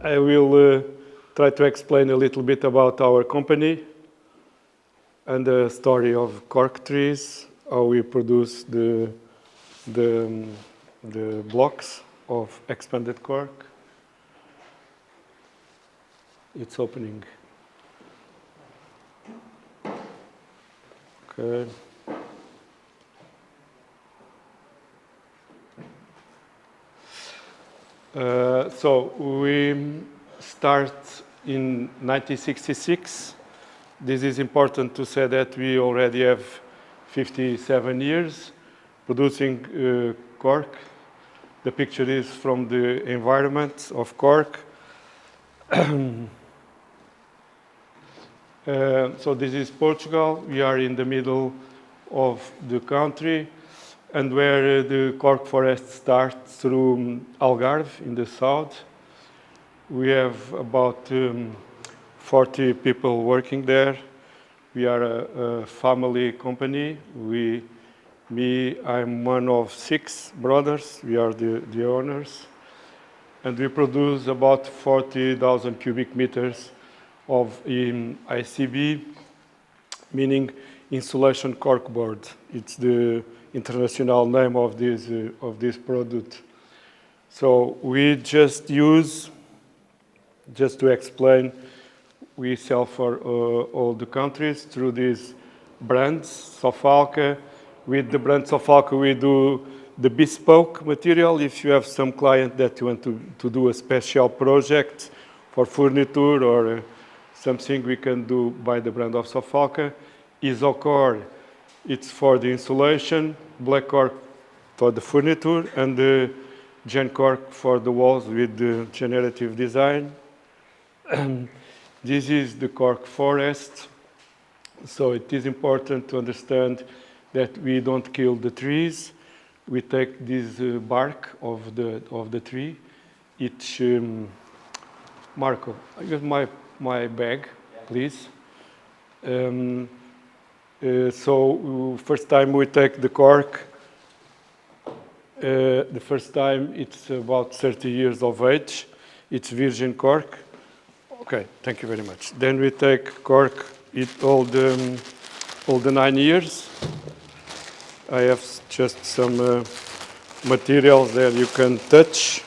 I will try to explain a little bit about our company and the story of cork trees, how we produce the blocks of expanded cork. It's opening. Okay. So we start in 1966. This is important to say that we already have 57 years producing cork. The picture is from the environment of cork. So this is Portugal. We are in the middle of the country, and where the cork forest starts through Algarve in the south. We have about 40 people working there. We are a family company. I'm one of 6 brothers. We are the owners. And we produce about 40,000 cubic meters of ICB, meaning insulation corkboard. It's the international name of this product. So we just to explain, we sell for all the countries through these brands, Sofalca. With the brand Sofalca, we do the bespoke material. If you have some client that you want to do a special project for furniture or something, we can do by the brand of Sofalca. Isocor, it's for the insulation, black cork for the furniture, and the gen cork for the walls with the generative design. This is the cork forest. So it is important to understand that we don't kill the trees. We take this bark of the tree. Each Marco, I got my bag, please. So first time we take the cork. The first time it's about 30 years of age. It's virgin cork. Okay, thank you very much. Then we take cork, all the 9 years. I have just some materials that you can touch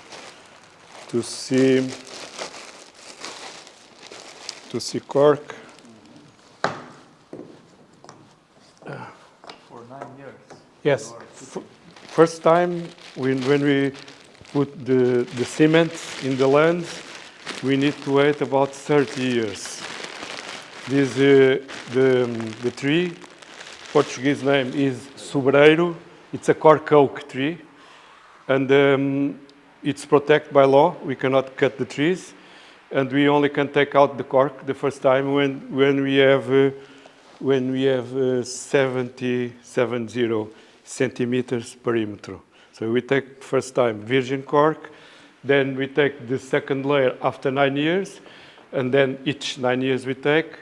to see cork. For 9 years? Yes. First time when we put the cement in the land, we need to wait about 30 years. This the tree, Portuguese name is sobreiro. It's a cork oak tree, and it's protected by law. We cannot cut the trees, and we only can take out the cork the first time when we have 70 centimeters perimeter. So we take first time virgin cork. Then we take the second layer after 9 years, and then each 9 years we take.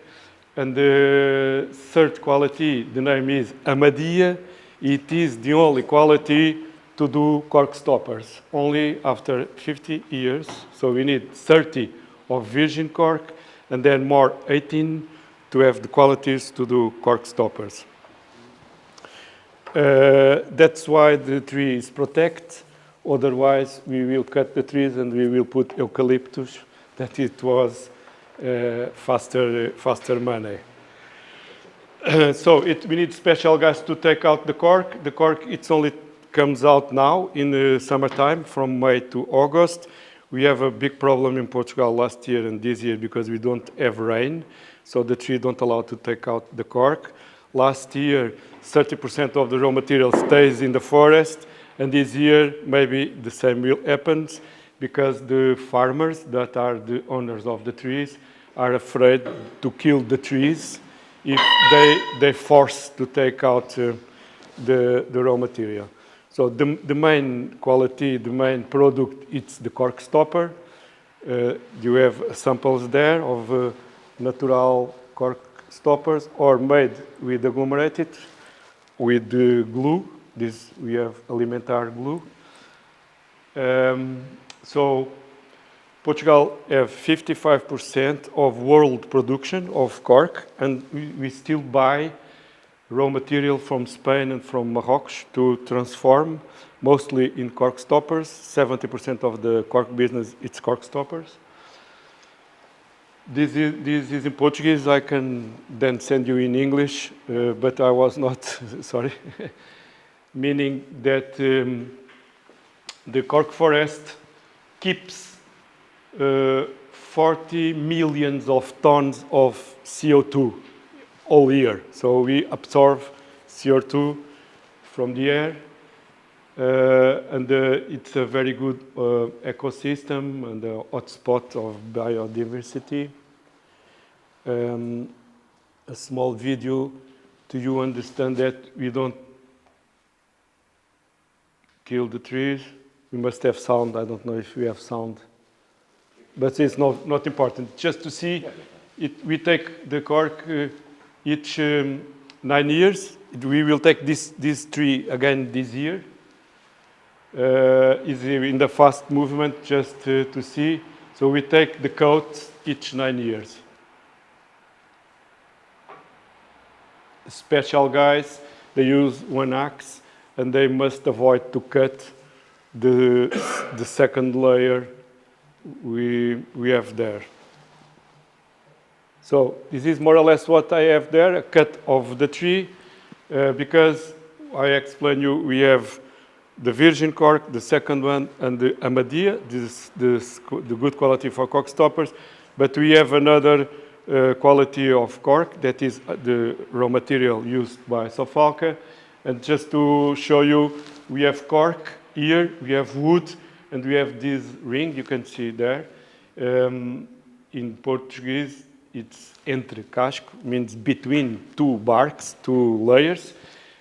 And the third quality, the name is Amadia. It is the only quality to do cork stoppers, only after 50 years. So we need 30 of virgin cork, and then more 18 to have the qualities to do cork stoppers. That's why the tree is protected. Otherwise, we will cut the trees and we will put eucalyptus, that it was faster money. So we need special guys to take out the cork. The cork, it only comes out now in the summertime, from May to August. We have a big problem in Portugal last year and this year because we don't have rain, so the tree don't allow to take out the cork. Last year, 30% of the raw material stays in the forest. And this year, maybe the same will happen because the farmers that are the owners of the trees are afraid to kill the trees if they force to take out the raw material. So the main quality, the main product, it's the cork stopper. You have samples there of natural cork stoppers or made with agglomerated, with the glue. This we have elementar glue. So Portugal have 55% of world production of cork, and we still buy raw material from Spain and from Morocco to transform, mostly in cork stoppers. 70% of the cork business, it's cork stoppers. This is in Portuguese. I can then send you in English, but I was not, sorry. Meaning that the cork forest keeps 40 million of tons of CO2 all year. So we absorb CO2 from the air, and it's a very good ecosystem and a hotspot of biodiversity. A small video to you understand that we don't kill the trees. We must have sound. I don't know if we have sound, but it's not important. Just to see, we take the cork each 9 years. We will take this tree again this year. Is in the fast movement, just to see. So we take the coat each 9 years. Special guys, they use one axe, and they must avoid to cut the second layer we have there. So this is more or less what I have there, a cut of the tree, because I explain you, we have the virgin cork, the second one, and the Amadia, the good quality for cork stoppers, but we have another quality of cork, that is the raw material used by Sofalca. And just to show you, we have cork here, we have wood, and we have this ring, you can see there. In Portuguese, it's entre casco, means between two barks, two layers,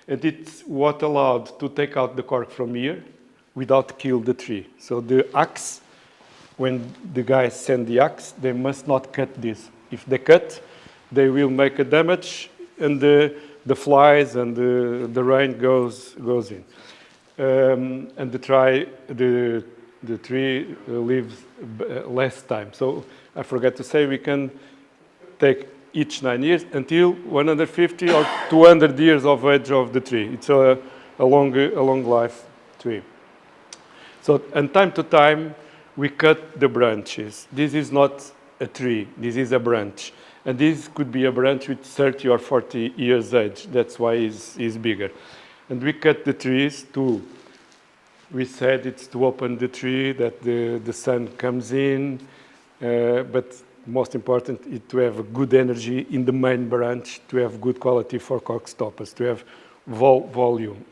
and it's what allowed to take out the cork from here without kill the tree. So the axe, when the guys send the axe, they must not cut this. If they cut, they will make a damage, and the flies and the rain goes in. And the tree lives less time. So I forgot to say, we can take each 9 years until 150 or 200 years of age of the tree. It's a long life tree. So, and time to time, we cut the branches. This is not a tree, this is a branch. And this could be a branch with 30 or 40 years age. That's why it's bigger. And we cut the trees we said it's to open the tree, that the sun comes in, but most important is to have a good energy in the main branch, to have good quality for cork stoppers, to have volume.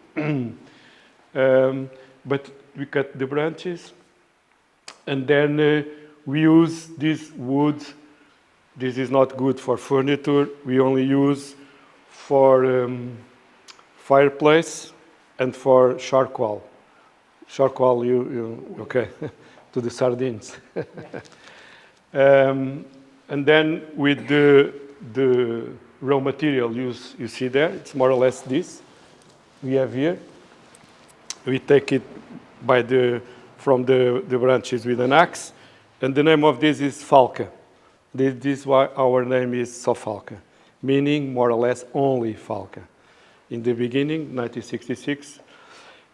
But we cut the branches, and then we use this wood. This is not good for furniture. We only use for fireplace and for charcoal. Charcoal, okay, to the sardines. And then with the raw material you see there, it's more or less this we have here. We take it from the branches with an axe, and the name of this is falca. This is why our name is Sofalca, meaning more or less only falca. In the beginning, 1966,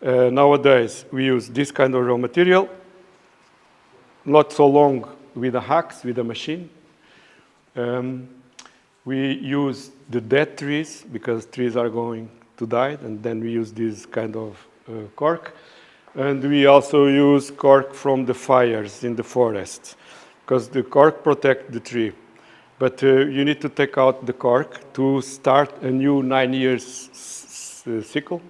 nowadays we use this kind of raw material, not so long with a axe, with a machine. We use the dead trees, because trees are going to die, and then we use this kind of cork. And we also use cork from the fires in the forest, because the cork protects the tree. But you need to take out the cork to start a new 9 years cycle,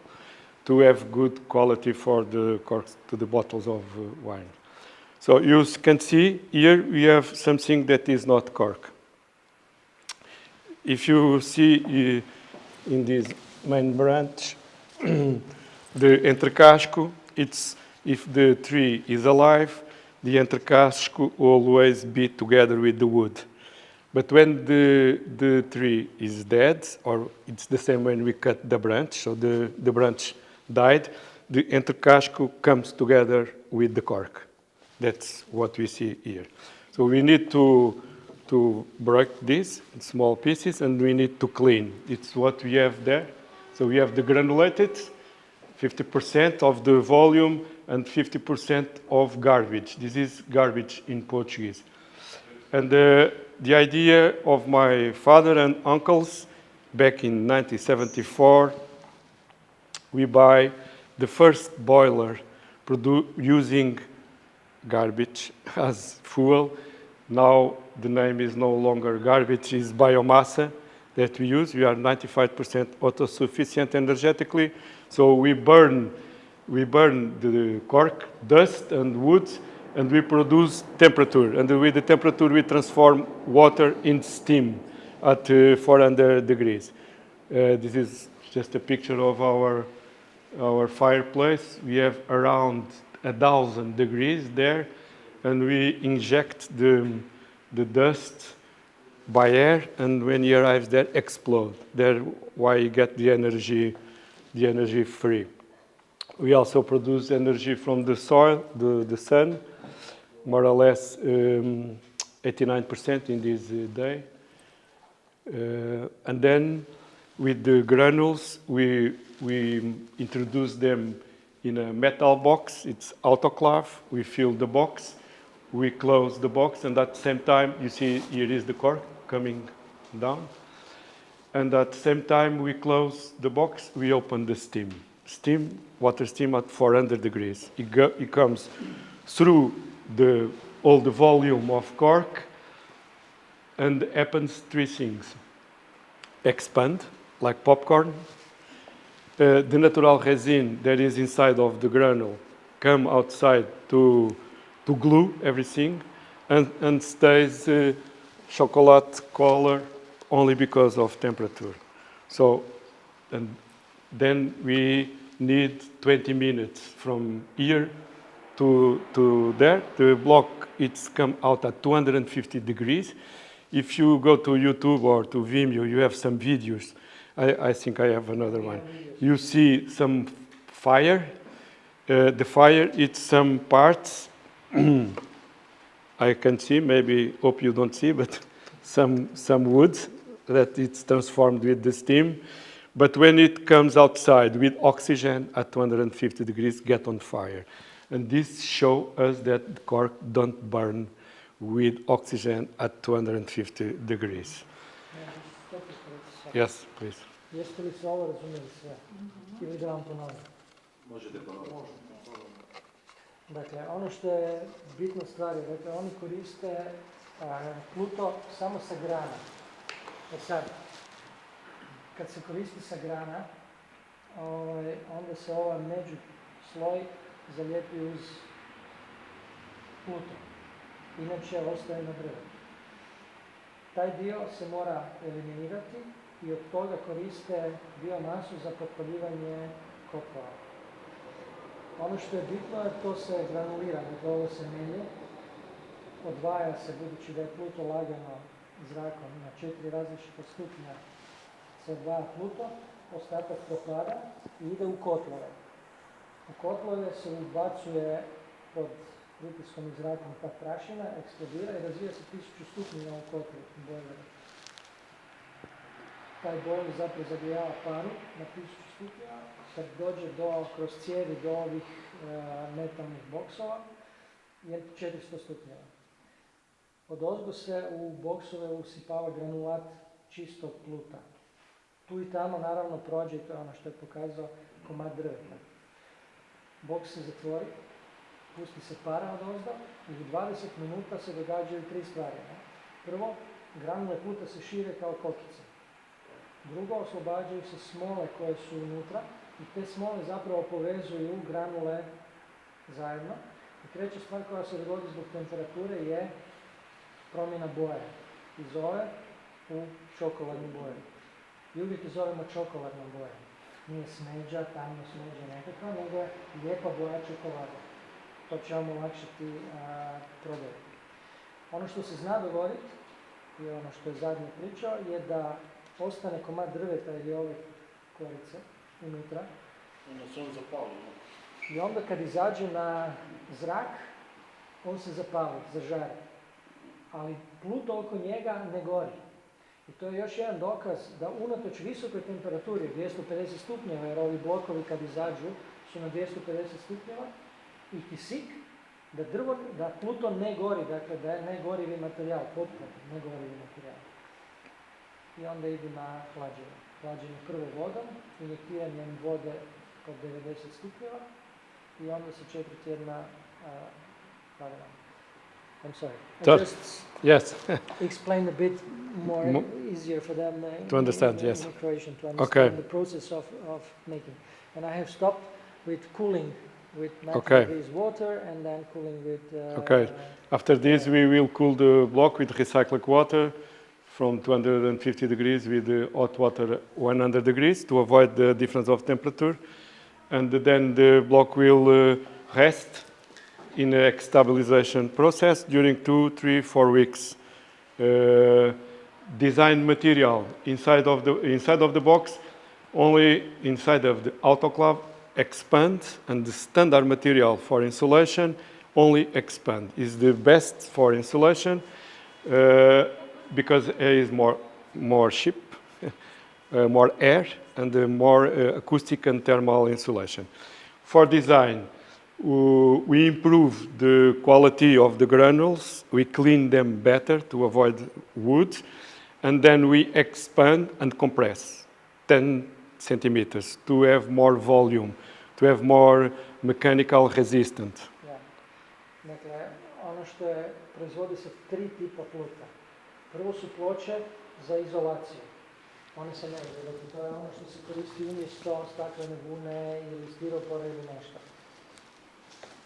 to have good quality for the corks to the bottles of wine. So you can see here we have something that is not cork. If you see in this main branch, the entrecasco, it's if the tree is alive, the entrecasco always be together with the wood. But when the tree is dead, or it's the same when we cut the branch, so the branch died, the entrecasco comes together with the cork. That's what we see here. So we need to break this in small pieces, and we need to clean. It's what we have there. So we have the granulated, 50% of the volume and 50% of garbage. This is garbage in Portuguese. And the idea of my father and uncles back in 1974, we buy the first boiler using garbage as fuel. Now the name is no longer garbage, it's biomassa that we use. We are 95% autosufficient energetically. So we burn the cork, dust and wood, and we produce temperature. And with the temperature, we transform water in steam at 400 degrees. This is just a picture of our fireplace. We have around 1,000 degrees there, and we inject the dust by air, and when it arrives there, explode. That's why you get the energy free. We also produce energy from the soil, the sun, more or less 89% in this day. And then with the granules, we introduce them in a metal box. It's autoclave. We fill the box. We close the box, and at the same time, you see here is the cork coming down. And at the same time we close the box, we open the steam. Water steam at 400 degrees. It comes through all the volume of cork, and happens three things. Expand, like popcorn. The natural resin that is inside of the granule come outside to glue everything, and stays chocolate color only because of temperature. So, and then we need 20 minutes from here to there. The block, it's come out at 250 degrees. If you go to YouTube or to Vimeo, you have some videos. I think I have another one. You see some fire. The fire, it's some parts I can see, maybe, hope you don't see, but some wood that it's transformed with the steam. But when it comes outside with oxygen at 250 degrees, get on fire. And this shows us that the cork don't burn with oxygen at 250 degrees. Yes, please. Jeste li se ovo razumjeli sve? Ili da vam ponovim? Možete ponoviti. Dakle, ono što je bitna stvar je, dakle, oni koriste Pluto samo sa grana. Sad, kad se koristi sa grana, onda se ovaj međusloj zalijepi uz Pluto. Inače ostaje na drvetu. Taj dio se mora eliminirati i od toga koriste biomasu za potpaljivanje kotlova. Ono što je bitno je to se granulira, dakle ovo se melje, odvaja se, budući da je Pluto lagano zrakom na 4 različita stupnja, se odvaja Pluto, ostatak propada i ide u kotlove. U kotlove se ubacuje pod pritiskom i zrakom ta prašina, eksplodira i razvija se 1000 stupnjeva u kotlu bojlera. Taj bojler zapravo zagrijava paru na 1000 stupnjeva, kad dođe kroz cijevi do ovih metalnih boksova je 400 stupnjeva. Odozgo se u boksove usipava granulat čistog pluta. Tu i tamo naravno prođe, to je ono što je pokazao, komad drveta. Boks se zatvori, pusti se para odozdo i u 20 minuta se događaju 3 stvari. Prvo, granule pluta se šire kao kokice. Drugo, oslobađaju se smole koje su unutra i te smole zapravo povezuju granule zajedno. I treća stvar koja se dogodi zbog temperature je promjena boje iz ove u čokoladnu boju. I uvijek je zovemo čokoladnom bojom. Nije smeđa, tamno smeđa nekakva, nego je lijepa boja čokolada. To će vam olakšati prodaju. Ono što se zna dogoditi, i ono što je zadnje pričao, je da ostane komad drveta ili ove korice unutra. Onda se on zapali. I onda kad izađe na zrak, on se zapali, zažari. Ali Pluto oko njega ne gori. I to je još jedan dokaz da unatoč visokoj temperaturi, 250 stupnjeva, jer ovi blokovi kad izađu su na 250 stupnjeva, i kisik, da Pluto ne gori, dakle da je negorivi materijal, potpuno negorivi materijal. I onda idu na hlađenje. Hlađenje prvo vodom, injektiranjem vode od 90 stupnjeva i onda se 4 tjedna I'm sorry. I just yes. explain a bit more easier for them to understand, in yes. Croatian to understand Okay. the process of making. And I have stopped with cooling with 90 Okay. degrees water and then cooling with... Okay. After this, we will cool the block with recycled water from 250 degrees with hot water 100 degrees to avoid the difference of temperature. And then the block will rest in a stabilization process during 2, 3, 4 weeks. Design material inside of the box, only inside of the autoclave expand, and the standard material for insulation only expand. Is the best for insulation because there is more ship, more air, and more acoustic and thermal insulation. For design, we improve the quality of the granules, we clean them better to avoid wood, and then we expand and compress 10 centimeters to have more volume, to have more mechanical resistance. Ja. Dakle, ono što je, proizvodi se 3 tipa pluta. Prvo su ploče za izolaciju. One se ne vide, to je ono što se koristi umjesto staklene vune ili stiropora ili nešto.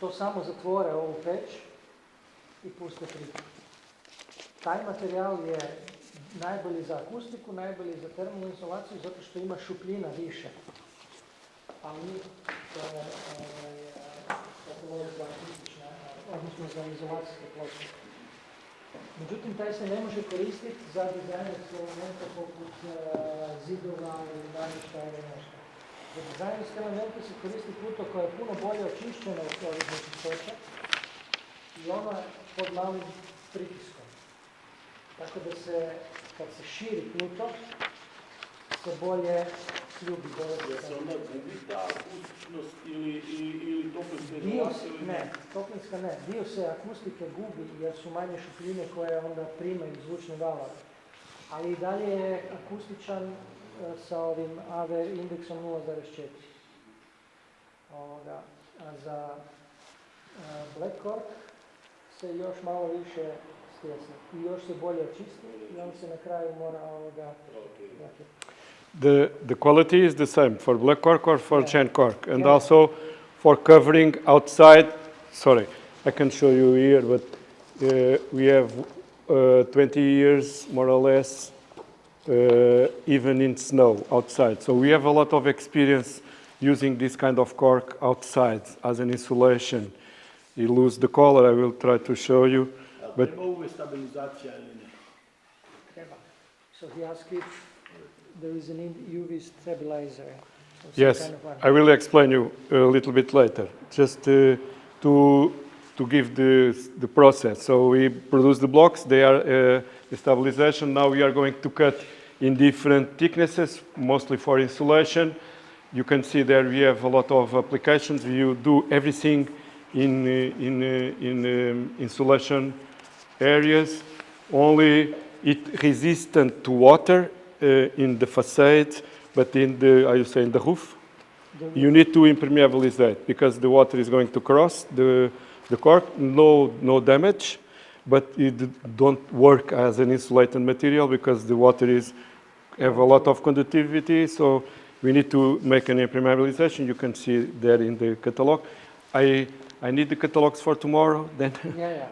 To samo zatvore ovu peć i puste pritok. Taj materijal je najbolji za akustiku, najbolji za termalnu izolaciju zato što ima šupljina više. Ali to je za akustične, odnosno za izolacijske ploče. Međutim, taj se ne može koristiti za dizajnerske elemente poput zidova ili namještaja ili nešto. Za dizajnerske elemente se koristi Pluto koja je puno bolje očišćena od ovih nečistoća i ona pod malim pritiskom. Tako da se, kad se širi Pluto, se bolje ljubi. Da se onda gubi ta akustičnost ili toplinska izolacija? Ne, toplinska ne. Dio se akustike gubi jer su manje šupljine koje onda primaju zvučne valove. Ali i dalje je akustičan sa ovim AV indeksom 0,4. A za Black Cork se još malo više stjesni i još se bolje očisti i on se na kraju mora The quality is the same for black cork or for chain cork, and also for covering outside. Sorry, I can show you here, but we have 20 years more or less, even in snow outside. So we have a lot of experience using this kind of cork outside as an insulation. You lose the color. I will try to show you. But treba uvijek stabilizacija ili ne? Treba. So he asked if there is an UV stabilizer. yes, kind of I will explain you a little bit later. Just to give the process. So we produce the blocks. They are stabilization. Now we are going to cut in different thicknesses, mostly for insulation. You can see there we have a lot of applications. You do everything in insulation areas. Only it resistant to water in the facade, but in the roof. You need to impermeabilize that because the water is going to cross the cork. No damage, but it don't work as an insulated material because the water have a lot of conductivity. So we need to make an impermeabilization. You can see there in the catalog. I need the catalogs for tomorrow. Then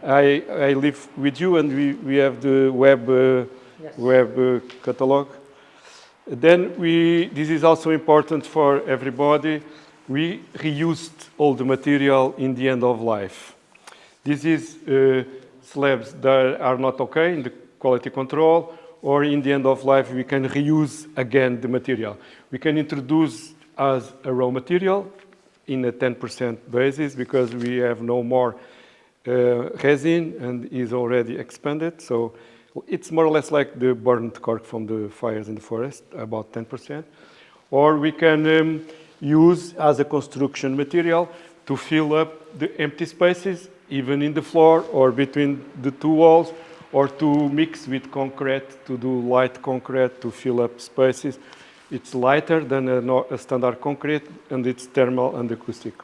I live with you, and we have the web catalog. Then this is also important for everybody. We reused all the material in the end of life. This is slabs that are not okay in the quality control, or in the end of life we can reuse again the material. We can introduce as a raw material in a 10% basis because we have no more resin and is already expanded. So it's more or less like the burnt cork from the fires in the forest, about 10%. Or we can use as a construction material to fill up the empty spaces, even in the floor or between the two walls, or to mix with concrete, to do light concrete to fill up spaces. It's lighter than a standard concrete, and it's thermal and acoustic.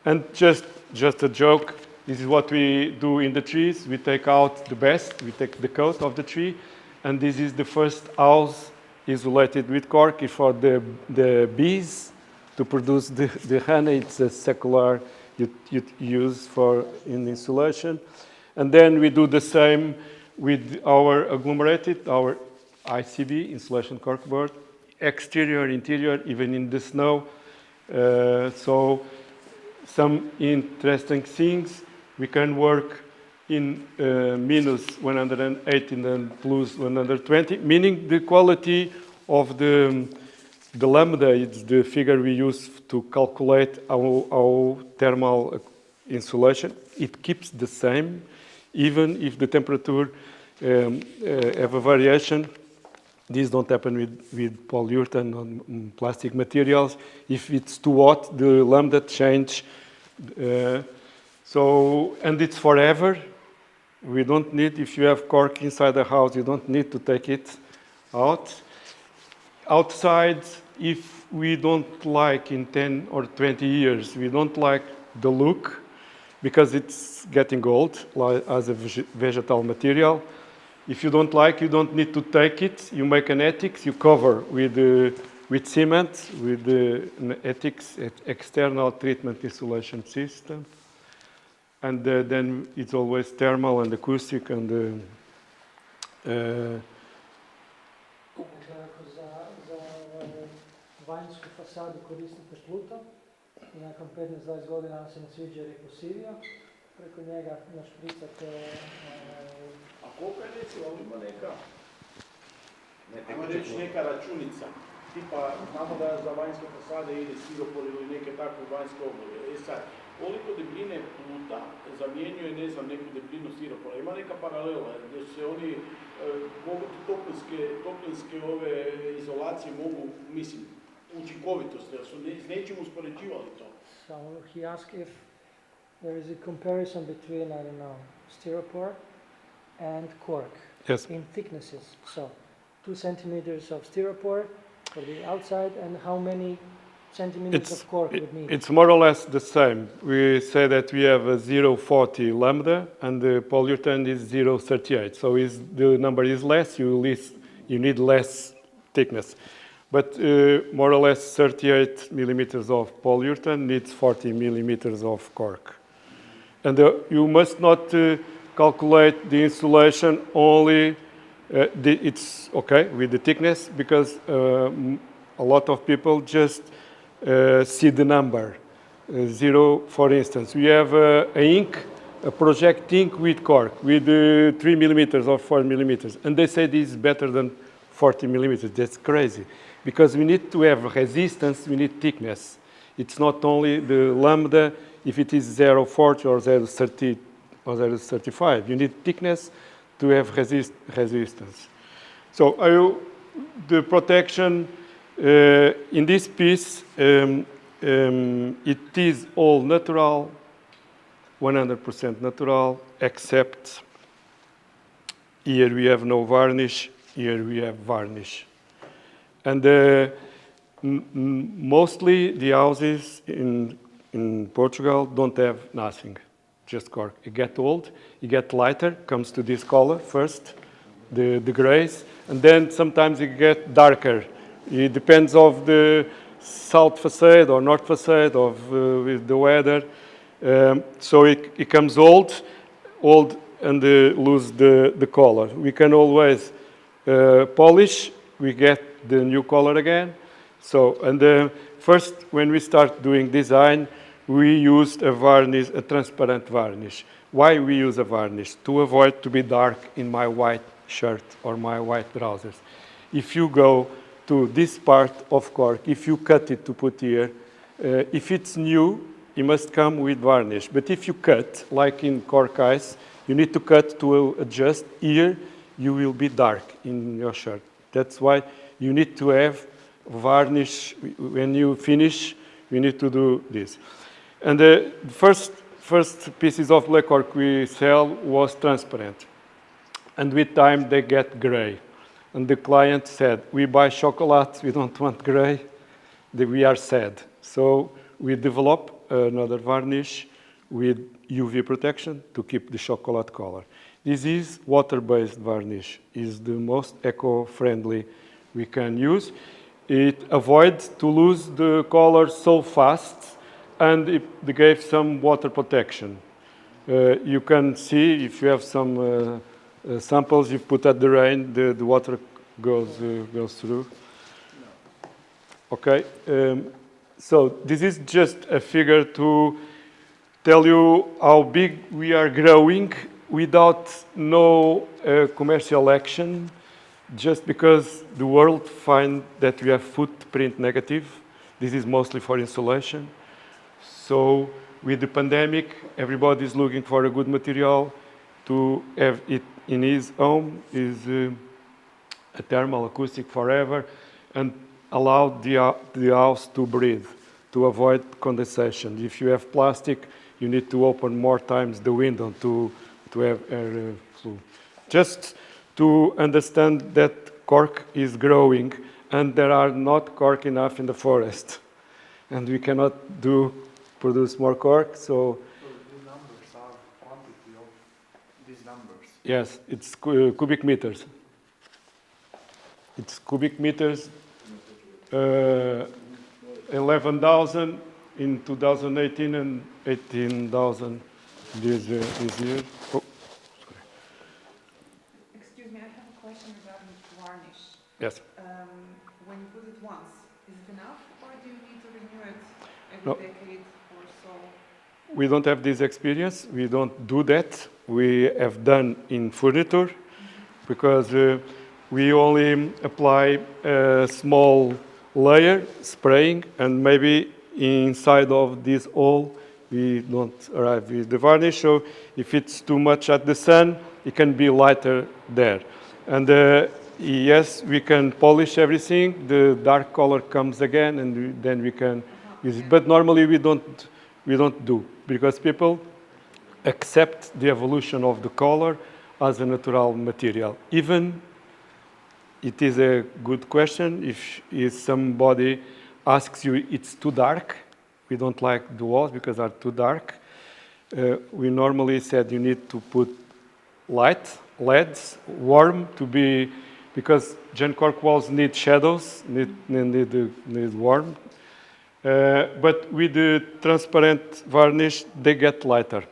And just a joke, this is what we do in the trees. We take out the best, we take the coat of the tree, and this is the first house isolated with cork for the bees to produce the honey. It's a secular you use for in insulation. And then we do the same with our agglomerated, our ICB, insulation corkboard, exterior, interior, even in the snow. So some interesting things, we can work in minus 118 and plus 120, meaning the quality of the lambda, it's the figure we use to calculate our thermal insulation. It keeps the same, even if the temperature have a variation. These don't happen with polyurethane on plastic materials. If it's too hot, the lambda change. And it's forever. We don't need, if you have cork inside the house, you don't need to take it out. Outside, if we don't like in 10 or 20 years, we don't like the look because it's getting old as a vegetal material. If you don't like, you don't need to take it. You make an ethics, you cover with cement, with the ethics, external treatment insulation system. And then it's always thermal and acoustic and Za vanjsku fasadu koristite Pluto i nakon 15-20 godina vam se ne sviđa jer je posivio. Preko njega našpricate... A koliko je recimo, ali ima neka, ajmo reći neka računica, tipa znamo da za vanjske fasade ide stiropor ili neke takve vanjske obloge. Sad, koliko debljine Pluta zamjenjuje, ne znam, neku debljinu stiropora? Ima neka paralela gdje se oni mogu toplinske ove izolacije mogu, mislim, učinkovitosti, da su s nečim uspoređivali to. So he asked if there is a comparison between, I don't know, styropor and cork in thicknesses. So 2 centimeters of styropor for the outside, and how many centimeters of cork would need? It's more or less the same. We say that we have a 0.40 lambda, and the polyurethane is 0.38. So the number is less, you need less thickness. But more or less 38 millimeters of polyurethane needs 40 millimeters of cork. And you must not calculate the insulation only, it's okay with the thickness, because a lot of people just see the number. 0, for instance. We have a project ink with cork, with 3 millimeters or 4 millimeters, and they say this is better than 40 millimeters. That's crazy, because we need to have resistance, we need thickness. It's not only the lambda, if it is 0.40 or 0.30 or 0.35. You need thickness to have resistance. So the protection in this piece, it is all natural, 100% natural, except here we have no varnish, here we have varnish. And mostly the houses in Portugal don't have nothing, just cork. You get old, you get lighter, comes to this color first, the grays, and then sometimes it get darker. It depends of the south facade or north facade with the weather. So it comes old and lose the color. We can always polish, we get the new color again. So, and first when we start doing design, we used a varnish, a transparent varnish. Why we use a varnish? To avoid to be dark in my white shirt or my white trousers. If you go to this part of cork, if you cut it to put here, if it's new, it must come with varnish. But if you cut, like in cork ice, you need to cut to adjust. Here, you will be dark in your shirt. That's why you need to have varnish. When you finish, you need to do this. And the first pieces of black cork we sell was transparent. And with time, they get gray. And the client said, we buy chocolate, we don't want gray, we are sad. So we develop another varnish with UV protection to keep the chocolate color. This is water-based varnish. It's the most eco-friendly we can use. It avoids to lose the color so fast, and it gave some water protection. You can see if you have some samples you put at the rain, the water goes through. Okay, so this is just a figure to tell you how big we are growing without no commercial action, just because the world find that we have footprint negative. This is mostly for insulation. So with the pandemic, everybody is looking for a good material to have it in his home, is a thermal acoustic forever, and allow the house to breathe, to avoid condensation. If you have plastic, you need to open more times the window to have air flow. Just to understand that cork is growing, and there are not cork enough in the forest, and we cannot produce more cork, so these numbers are quantity of these numbers. yes, it's cubic meters. It's cubic meters, 11,000 in 2018 and 18,000 this year. Oh, sorry. Excuse me, I have a question regarding varnish. Yes. When you put it once, is it enough, or do you need to renew it every No. decade or so? We don't have this experience. We don't do that. We have done in furniture because we only apply a small layer, spraying, and maybe inside of this hole, we don't arrive with the varnish. So if it's too much at the sun, it can be lighter there. And yes, we can polish everything. The dark color comes again, and then we can use it. But normally we don't do, because people accept the evolution of the color as a natural material. Even it is a good question if somebody asks you it's too dark. We don't like the walls because they're too dark. We normally said you need to put light, LEDs, warm to be, because gen cork walls need shadows, need warm. But with the transparent varnish, they get lighter.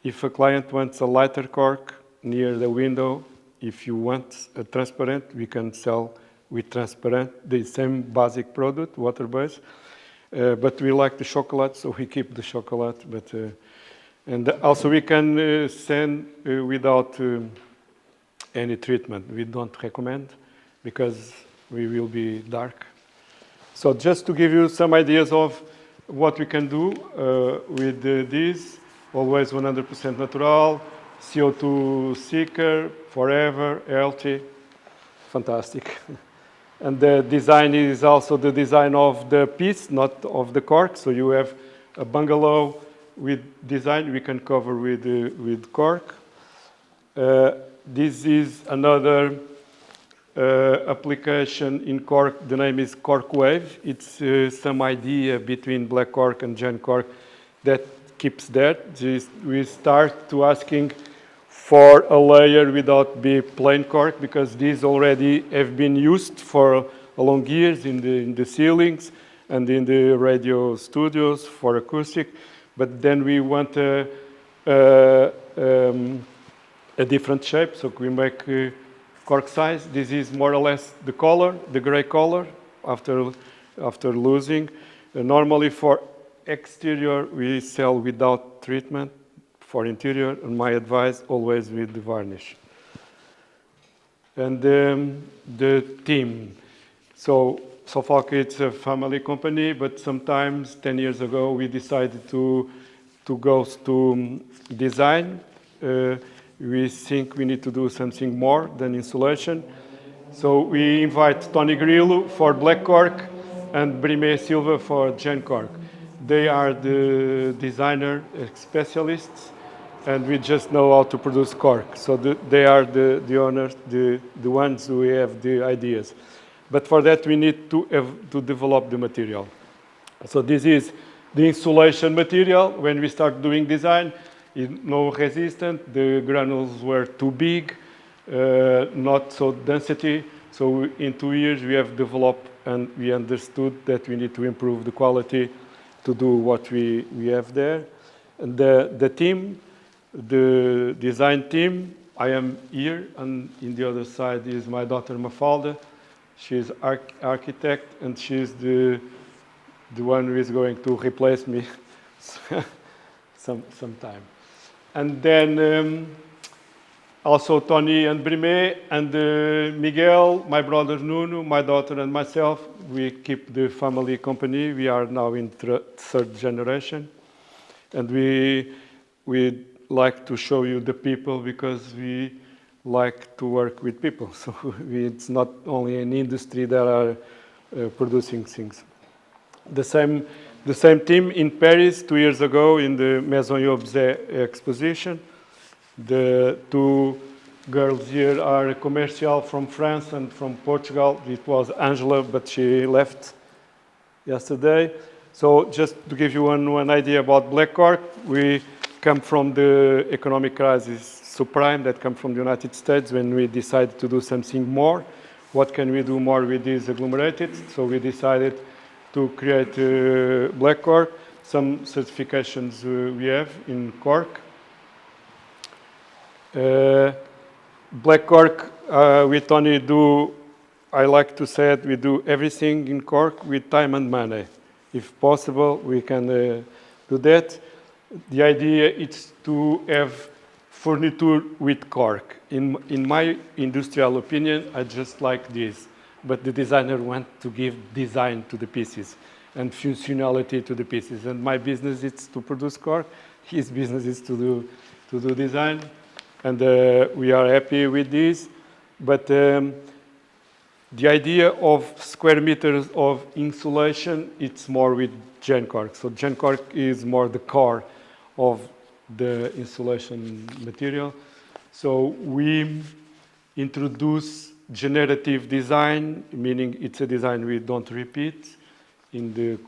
If a client wants a lighter cork near the window, if you want a transparent, we can sell with transparent the same basic product, water-based. But we like the chocolate, so we keep the chocolate. But and also we can send without any treatment. We don't recommend because we will be dark. So just to give you some ideas of what we can do with this, always 100% natural, CO2 seeker, forever, healthy, fantastic. And the design is also the design of the piece, not of the cork. So you have a bungalow with design we can cover with cork. This is another application in cork. The name is Cork Wave. It's some idea between black cork and gen cork that keeps that. We start to asking for a layer without be plain cork, because these already have been used for a long years in the ceilings and in the radio studios for acoustic. But then we want a different shape, so we make cork size. This is more or less the color, the gray color after losing. Normally for exterior we sell without treatment. For interior, and my advice, always with the varnish. And the theme. So Sofalca, it's a family company, but sometimes 10 years ago we decided to go to design. We think we need to do something more than insulation. So we invite Tony Grillo for black cork and Brime Silva for gen cork. They are the designer specialists, and we just know how to produce cork. So they are the owners, the ones who have the ideas. But for that, we need to develop the material. So this is the insulation material. When we start doing design, it's no resistant. The granules were too big, not so density. So in 2 years, we have developed and we understood that we need to improve the quality to do what we have there. And the team, the design team, I am here, and in the other side is my daughter Mafalda. She's architect, and she's the one who is going to replace me sometime. And then also Tony and Brime and Miguel, my brother Nuno, my daughter and myself, we keep the family company. We are now in third generation. And we like to show you the people because we like to work with people. So it's not only an industry that are producing things. The same team in Paris 2 years ago in the Maison Yobzet exposition. The two girls here are commercial from France and from Portugal. It was Angela, but she left yesterday. So just to give you one idea about black cork, we come from the economic crisis subprime that come from the United States when we decided to do something more. What can we do more with these agglomerated? So we decided to create black cork. Some certifications we have in cork. Black cork, we Tony I like to say it, we do everything in cork with time and money. If possible, we can do that. The idea is to have furniture with cork. In my industrial opinion, I just like this. But the designer wants to give design to the pieces and functionality to the pieces. And my business is to produce cork. His business is to do design. And we are happy with this. But the idea of square meters of insulation, it's more with gen cork. So gen cork is more the core of the insulation material. So we introduce generative design, meaning it's a design we don't repeat. In the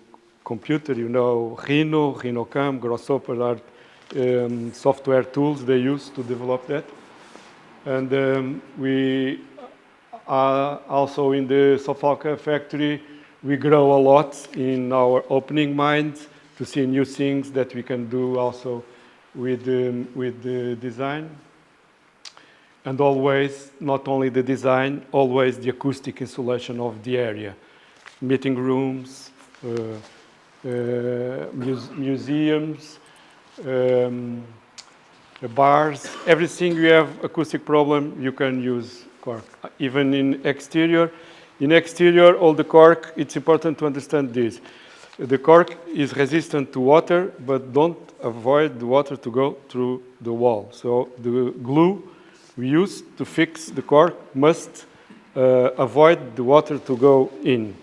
computer, you know, Rhino, RhinoCam, Grasshopper are software tools they use to develop that. And we are also in the Sofalca factory, we grow a lot in our opening minds to see new things that we can do also with the design. And always, not only the design, always the acoustic insulation of the area. Meeting rooms, museums, bars, everything you have acoustic problem, you can use cork. Even in exterior. In exterior, all the cork, it's important to understand this. The cork is resistant to water, but don't avoid the water to go through the wall. So the glue we use to fix the cork must avoid the water to go in.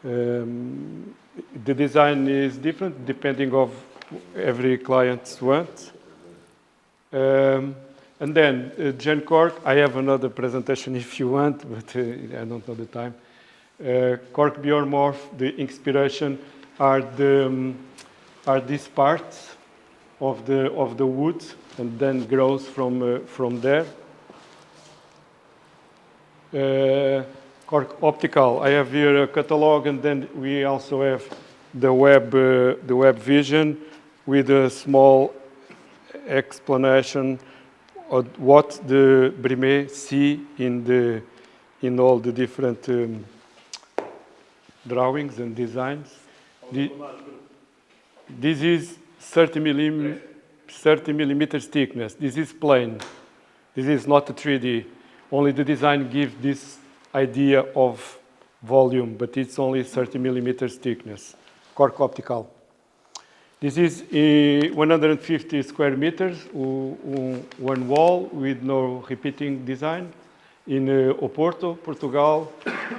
The design is different depending of every client's want. And then gen cork, I have another presentation if you want, but I don't know the time. Cork biomorph, the inspiration are these parts of the wood, and then grows from there. Cork optical, I have here a catalog, and then we also have the web vision with a small explanation of what the Brime see in all the different drawings and designs. This is 30 millimeters thickness. This is plain. This is not a 3D. Only the design gives this idea of volume, but it's only 30 millimeters thickness, cork optical. This is 150 square meters, one wall with no repeating design in Oporto, Portugal,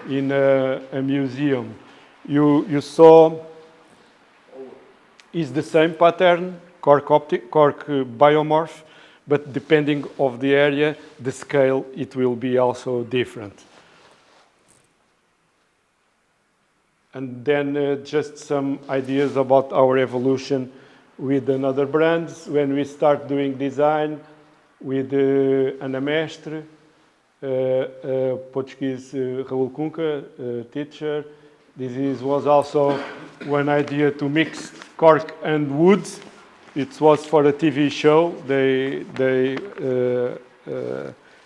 in a museum. You saw is the same pattern, cork biomorph, but depending of the area, the scale, it will be also different. And then just some ideas about our evolution with another brands. When we start doing design with Ana Mestre, Portuguese Raul Cunca, teacher. Was also one idea to mix cork and wood. It was for a TV show. They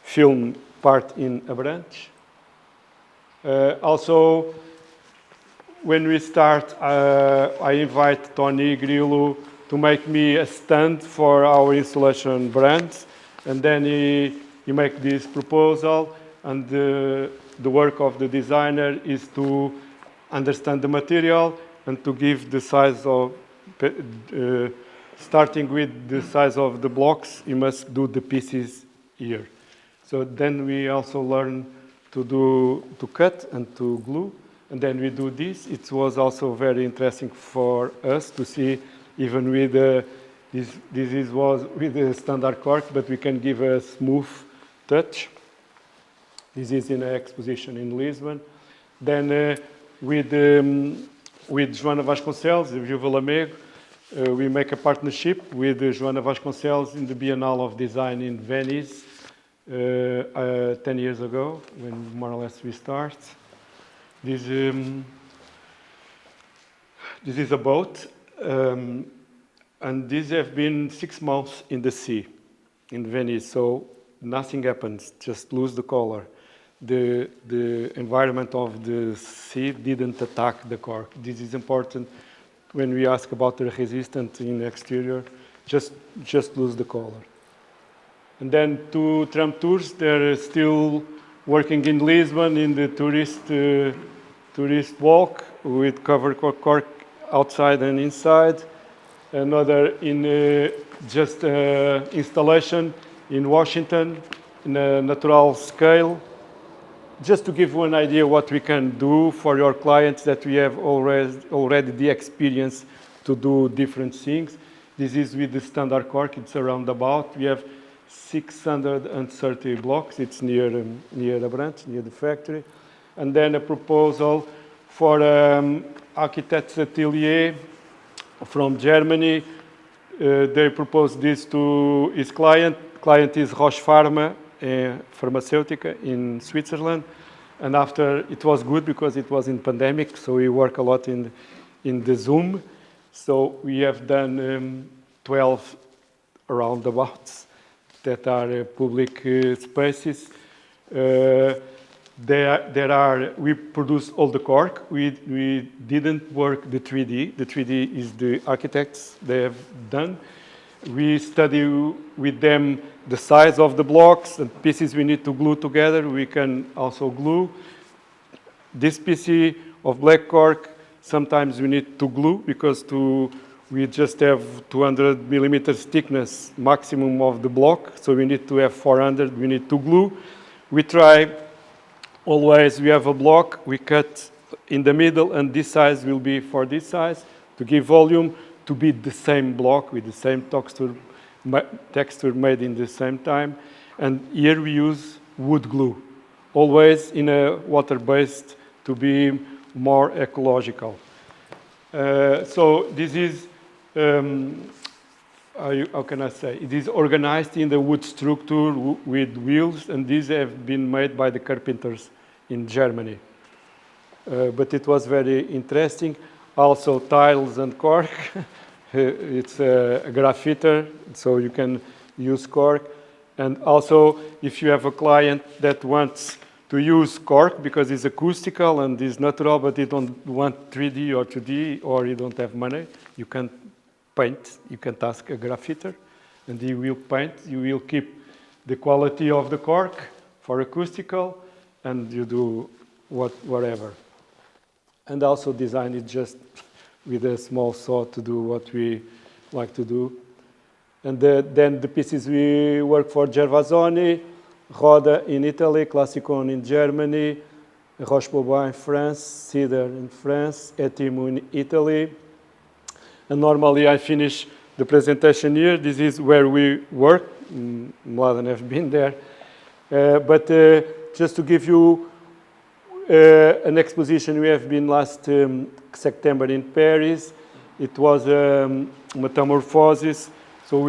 filmed part in a branch. Also, when we start, I invite Tony Grillo to make me a stand for our installation brand, and then he make this proposal, and the work of the designer is to understand the material and to give the size of, starting with the size of the blocks, you must do the pieces here. So then we also learn to cut and to glue. And then we do this. It was also very interesting for us to see, even with this was with the standard cork, but we can give a smooth touch. This is in an exposition in Lisbon. Then with Joana Vasconcelos, the Viúva Lamego, we make a partnership with Joana Vasconcelos in the Biennale of Design in Venice 10 years ago, when more or less we start. This is a boat, and these have been 6 months in the sea, in Venice, so nothing happens, just lose the color. The environment of the sea didn't attack the cork. This is important when we ask about the resistance in the exterior, just lose the color. And then 2 tram tours, they're still working in Lisbon in the tourist walk with covered cork outside and inside. Another in just installation in Washington in a natural scale. Just to give one idea what we can do for your clients, that we have already the experience to do different things. This is with the standard cork, it's a roundabout. We have 630 blocks. It's near the branch, near the factory. And then a proposal for architect's atelier from Germany. They proposed this to his client. Client is Roche Pharma, Pharmaceutica in Switzerland. And after, it was good because it was in pandemic, so we work a lot in the Zoom. So we have done 12 roundabouts that are public spaces. We produce all the cork. We didn't work the 3D. The 3D is the architects, they have done. We study with them the size of the blocks and pieces we need to glue together. We can also glue. This piece of black cork, sometimes we need to glue because we just have 200 millimeters thickness maximum of the block, so we need to have 400, we need to glue. We try, always we have a block, we cut in the middle, and this size will be for this size, to give volume, to be the same block with the same texture made in the same time. And here we use wood glue, always in a water-based to be more ecological. So this is, how can I say, it is organized in the wood structure with wheels, and these have been made by the carpenters in Germany. But it was very interesting. Also tiles and cork. It's a graffiter, so you can use cork. And also, if you have a client that wants to use cork because it's acoustical and it's natural, but you don't want 3D or 2D, or you don't have money, you can paint. You can ask a graffiter, and he will paint. You will keep the quality of the cork for acoustical, and you do whatever. and also designed it just with a small saw to do what we like to do. And then the pieces we work for: Gervasoni, Roda in Italy, Classicon in Germany, Roche-Beaubois in France, Cedar in France, Etimo in Italy. And normally I finish the presentation here. This is where we work. Mladen has been there. But just to give you an exposition, we have been last September in Paris. It was Metamorphosis. So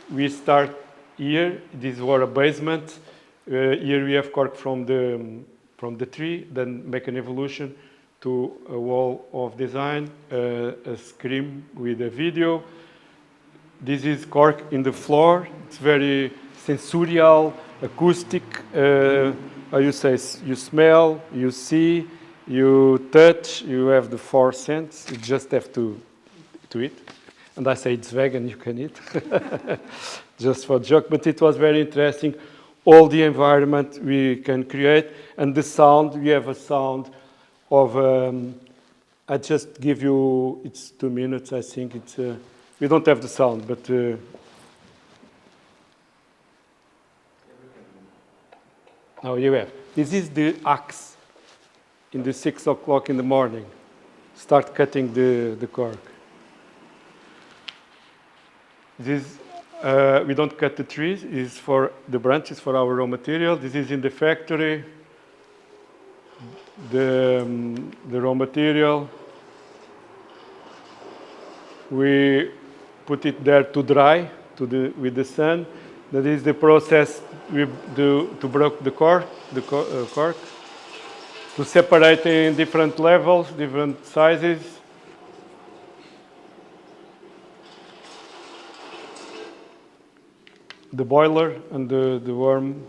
we start here. This was a basement. Here we have cork from the tree, then make an evolution to a wall of design, a screen with a video. This is cork in the floor. It's very sensorial, acoustic. How you say? You smell, you see, you touch. You have the 4 senses. You just have to eat. And I say it's vegan. You can eat, just for joke. But it was very interesting. All the environment we can create, and the sound. We have a sound of. I just give you. It's 2 minutes. I think it's. We don't have the sound, but. Now you have. This is the axe. In the 6 o'clock in the morning, start cutting the cork. This. We don't cut the trees. It's for the branches for our raw material. This is in the factory. The raw material. We put it there to dry with the sun. That is the process we do to break the cork, to separate in different levels, different sizes. The boiler and the worm.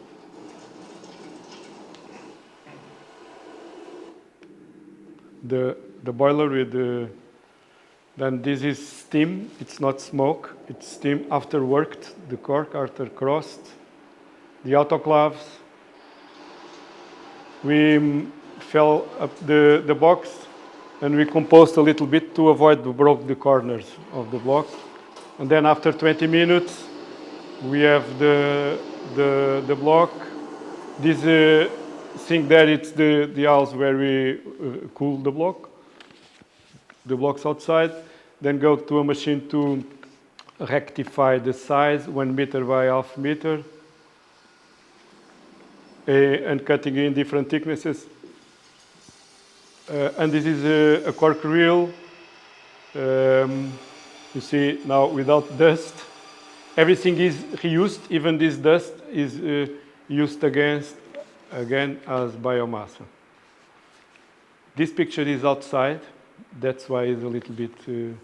The boiler with the. Then this is steam. It's not smoke. It's steam after worked. The cork after crossed. The autoclaves. We fill up the box, and we compost a little bit to avoid to break the corners of the block. And then after 20 minutes. We have the block. This thing there, it's the house where we cool the block. The blocks outside. Then go to a machine to rectify the size, 1 meter by half meter. And cutting in different thicknesses. And this is a cork reel. You see now without dust. Everything is reused, even this dust is used again as biomass. This picture is outside, that's why it's a little bit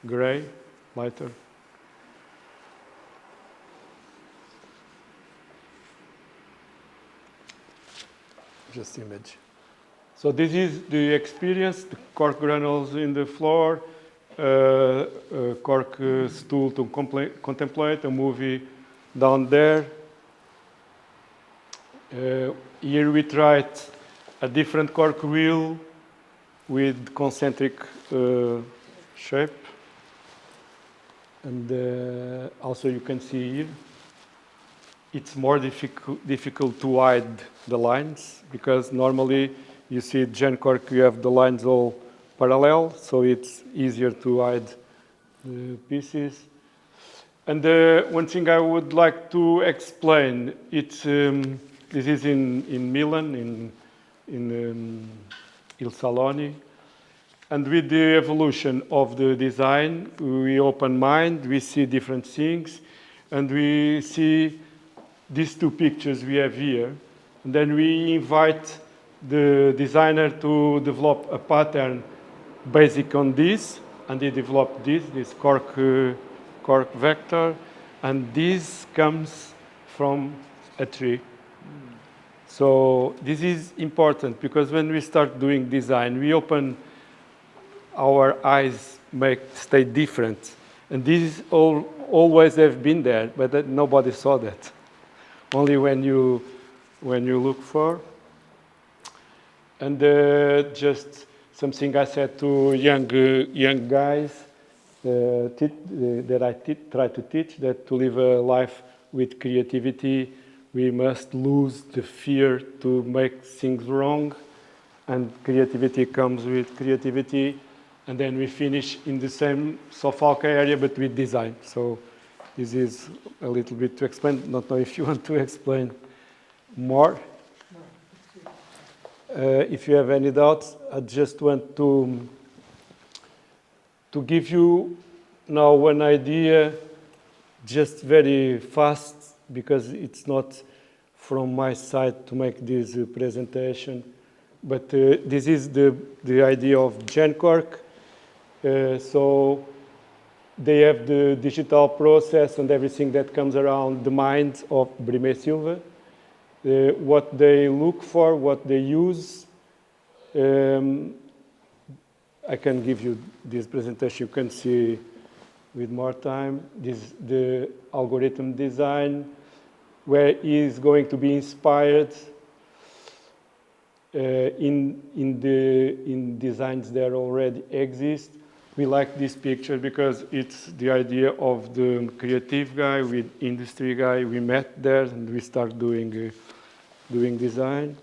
gray, lighter. Just image. So this is the experience, the cork granules in the floor, cork stool to contemplate, a movie down there. Here we tried a different cork wheel with concentric shape. And also you can see here, it's more difficult to hide the lines, because normally you see Gen cork, you have the lines all parallel, so it's easier to hide the pieces. And one thing I would like to explain, it's this is in Milan, in Il Saloni, and with the evolution of the design, we open mind, we see different things, and we see these 2 pictures we have here, and then we invite the designer to develop a pattern basic on this, and he developed this cork vector, and this comes from a tree. So this is important, because when we start doing design, we open our eyes, stay different, and these always have been there, but nobody saw that. Only when you look for, and just something I said to young guys that I try to teach, that to live a life with creativity, we must lose the fear to make things wrong, and creativity comes with creativity, and then we finish in the same Sofalca area, but with design. So this is a little bit to explain. Not know if you want to explain more. If you have any doubts, I just want to give you now one idea, just very fast, because it's not from my side to make this presentation, but this is the idea of GenCork. So they have the digital process and everything that comes around the mind of Brime Silva. What they look for, what they use. I can give you this presentation, you can see with more time. This the algorithm design, where is going to be inspired in designs that already exist. We like this picture because it's the idea of the creative guy with industry guy. We met there and we start doing design.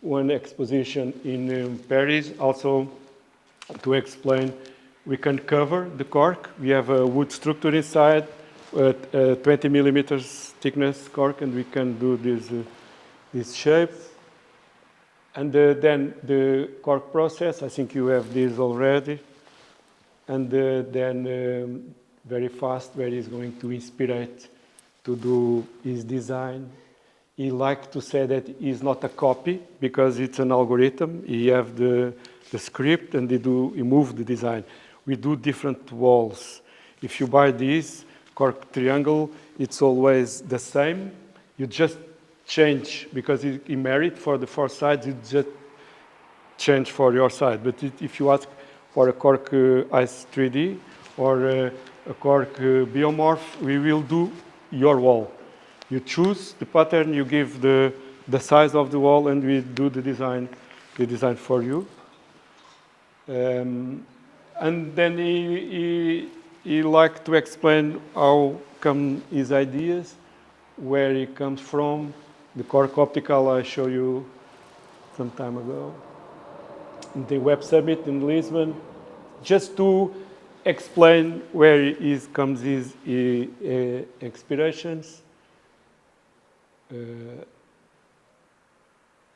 One exposition in Paris, also to explain, we can cover the cork. We have a wood structure inside, 20 millimeters thickness cork, and we can do this shape. And then the cork process, I think you have this already. And then very fast, where he's going to inspire to do his design. He likes to say that it's not a copy because it's an algorithm. He have the script and he move the design. We do different walls. If you buy this cork triangle, it's always the same. You just change, because he married for the four sides, you just change for your side. But if you ask for a cork ice 3D or a cork biomorph, we will do your wall. You choose the pattern, you give the size of the wall, and we do the design for you. And then he liked to explain how come his ideas, where he comes from. The cork optical I showed you some time ago. The Web Summit in Lisbon, just to explain where comes his inspirations.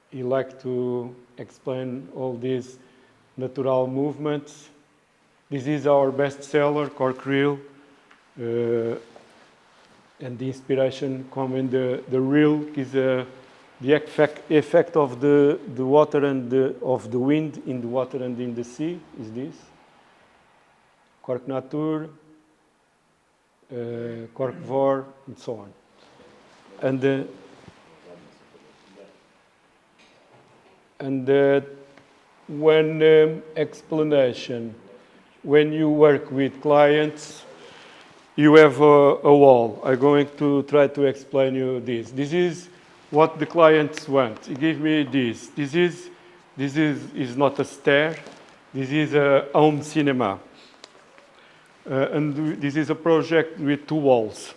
He liked to explain all these natural movements. This is our bestseller, Cork Reel. And the inspiration comes in the reel is the effect of the water and of the wind in the water and in the sea, is this. Cork Natur, Cork Vor, and so on. And one explanation, when you work with clients, you have a wall. I'm going to try to explain you this. This is what the clients want. He give me this. This is not a stair. This is a home cinema. And this is a project with 2 walls.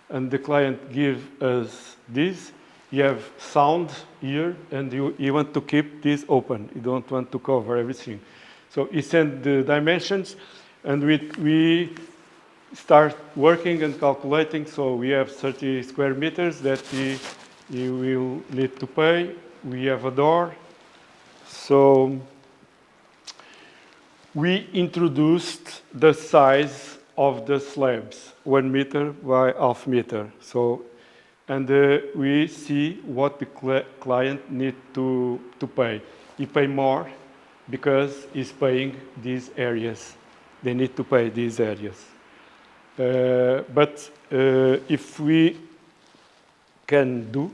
And the client gives us this. You have sound here, and you want to keep this open. You don't want to cover everything. So he sent the dimensions, and we start working and calculating. So we have 30 square meters that he will need to pay. We have a door. So we introduced the size of the slabs, 1 meter by half meter. So, and we see what the client need to pay. He pay more because he's paying these areas. They need to pay these areas. But if we can do,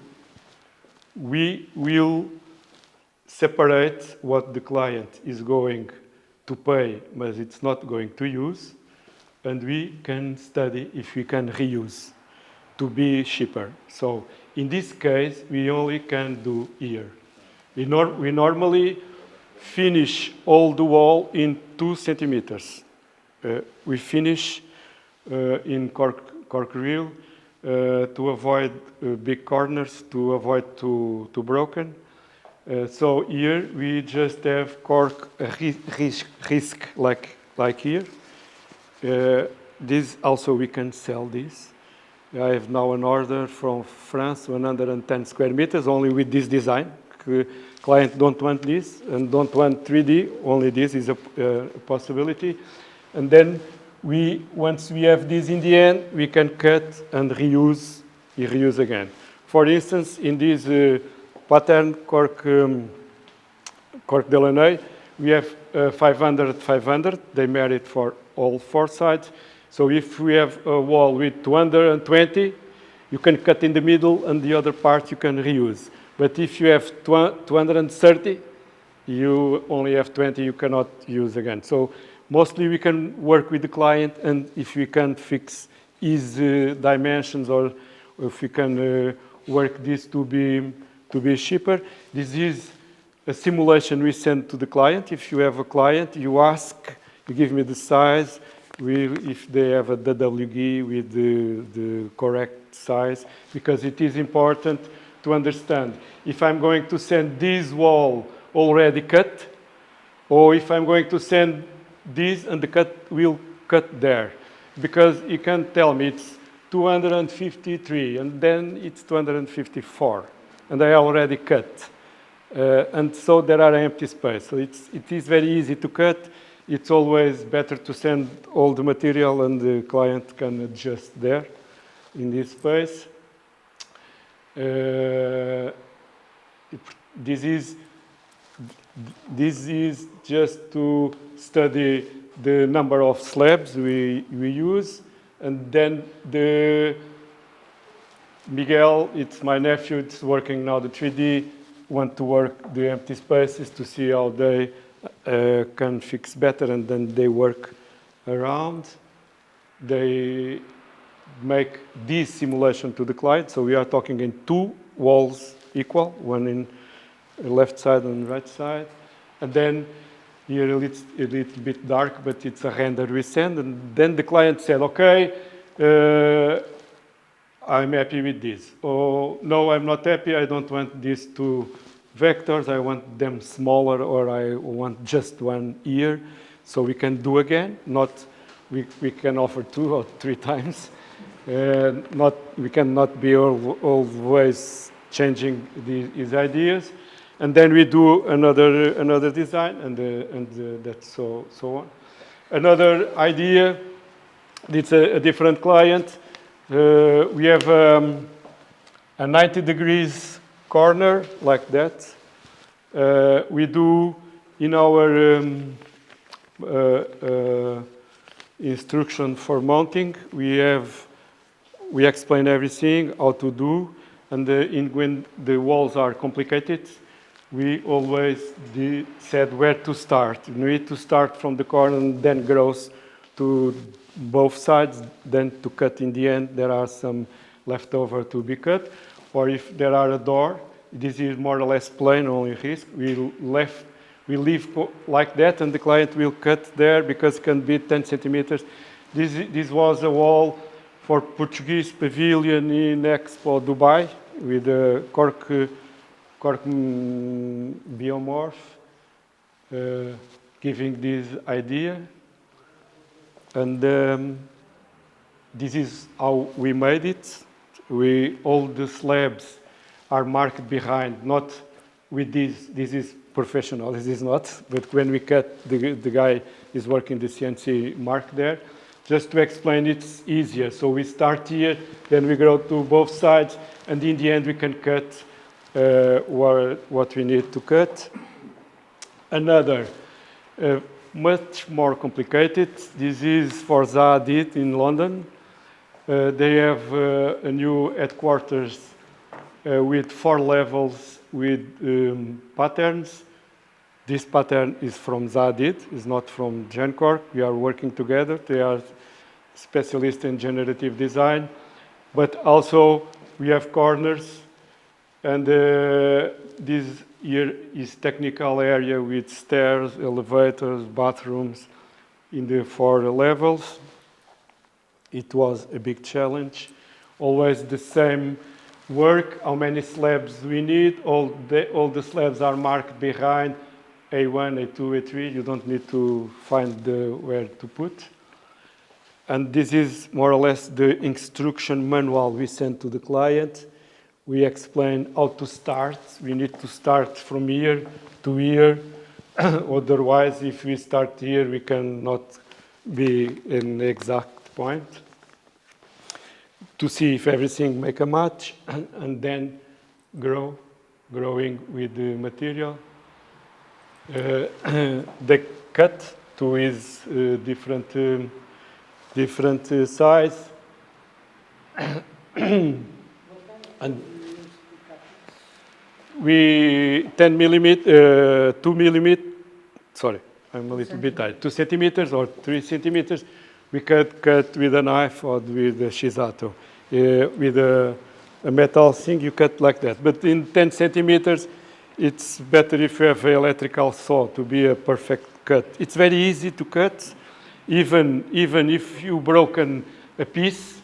we will separate what the client is going to pay, but it's not going to use, and we can study if we can reuse to be cheaper. So in this case, we only can do here. We normally finish all the wall in 2 centimeters. We finish in cork reel to avoid big corners, to avoid too broken. So here we just have cork risk like here. This also we can sell this. I have now an order from France, 110 square meters, only with this design. Client don't want this and don't want 3D, only this is a possibility. And then once we have this in the end, we can cut and reuse again. For instance, in this pattern cork Delaney, we have 500. They merit for all 4 sides. So if we have a wall with 220, you can cut in the middle and the other part you can reuse. But if you have 230, you only have 20, you cannot use again. So mostly we can work with the client, and if we can fix his dimensions, or if we can work this to be cheaper. This is a simulation we send to the client. If you have a client, you ask, you give me the size, if they have a DWG with the correct size, because it is important to understand if I'm going to send this wall already cut, or if I'm going to send this and the cut will cut there. Because you can tell me it's 253 and then it's 254 and I already cut. And so there are empty space. So it is very easy to cut. It's always better to send all the material and the client can adjust there in this space. This is just to study the number of slabs we use, and then Miguel, it's my nephew, it's working now the 3D, want to work the empty spaces to see how they can fix better, and then they work around. They make this simulation to the client, so we are talking in 2 walls equal, one in left side and right side. And then here it's a little bit dark, but it's a render we send. And then the client said, okay, I'm happy with this. Oh, no, I'm not happy. I don't want these 2 vectors. I want them smaller, or I want just one here. So we can do again. We can offer 2 or 3 times. We cannot be always changing his ideas. And then we do another design, and that's so on. Another idea, it's a different client. We have a 90 degrees corner like that. We do in our instruction for mounting, we explain everything, how to do, and when the walls are complicated, we always said where to start. You need to start from the corner and then grows to both sides, then to cut in the end. There are some leftover to be cut. Or if there are a door, this is more or less plain, only risk. We leave like that, and the client will cut there because it can be 10 centimeters. This was a wall for Portuguese pavilion in Expo Dubai with a cork biomorph, giving this idea. And this is how we made it. All the slabs are marked behind, not with this. This is professional, this is not. But when we cut, the guy is working the CNC mark there. Just to explain, it's easier. So we start here, then we go to both sides, and in the end we can cut what we need to cut. Another, much more complicated. This is for Zaadit in London. They have a new headquarters with 4 levels with patterns. This pattern is from Zaadit, it's not from GenCork. We are working together. They are specialists in generative design. But also we have corners. And this here is technical area with stairs, elevators, bathrooms in the 4 levels. It was a big challenge. Always the same work, how many slabs we need. All the slabs are marked behind A1, A2, A3. You don't need to find where to put. And this is more or less the instruction manual we sent to the client. We explain how to start. We need to start from here to here. Otherwise, if we start here, we cannot be in the exact point. To see if everything make a match, and then growing with the material. The cut to is different size. And we 10 millimeter, 2 millimeter, sorry, I'm a little bit tired, 2 centimeters or 3 centimeters. We cut with a knife or with a shizato. With a metal thing, you cut like that. But in 10 centimeters, it's better if you have an electrical saw to be a perfect cut. It's very easy to cut. Even if you broken a piece,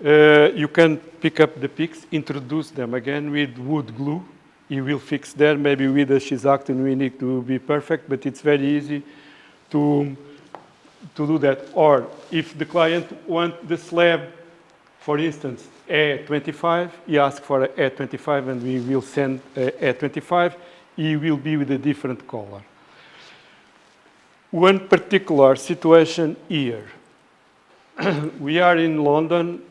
you can pick up the pieces, introduce them again with wood glue. You will fix there. Maybe with a shizato we need to be perfect, but it's very easy to do that. Or if the client wants the slab, for instance, A25, he asks for a A25 and we will send a A25. He will be with a different color. One particular situation here. We are in London,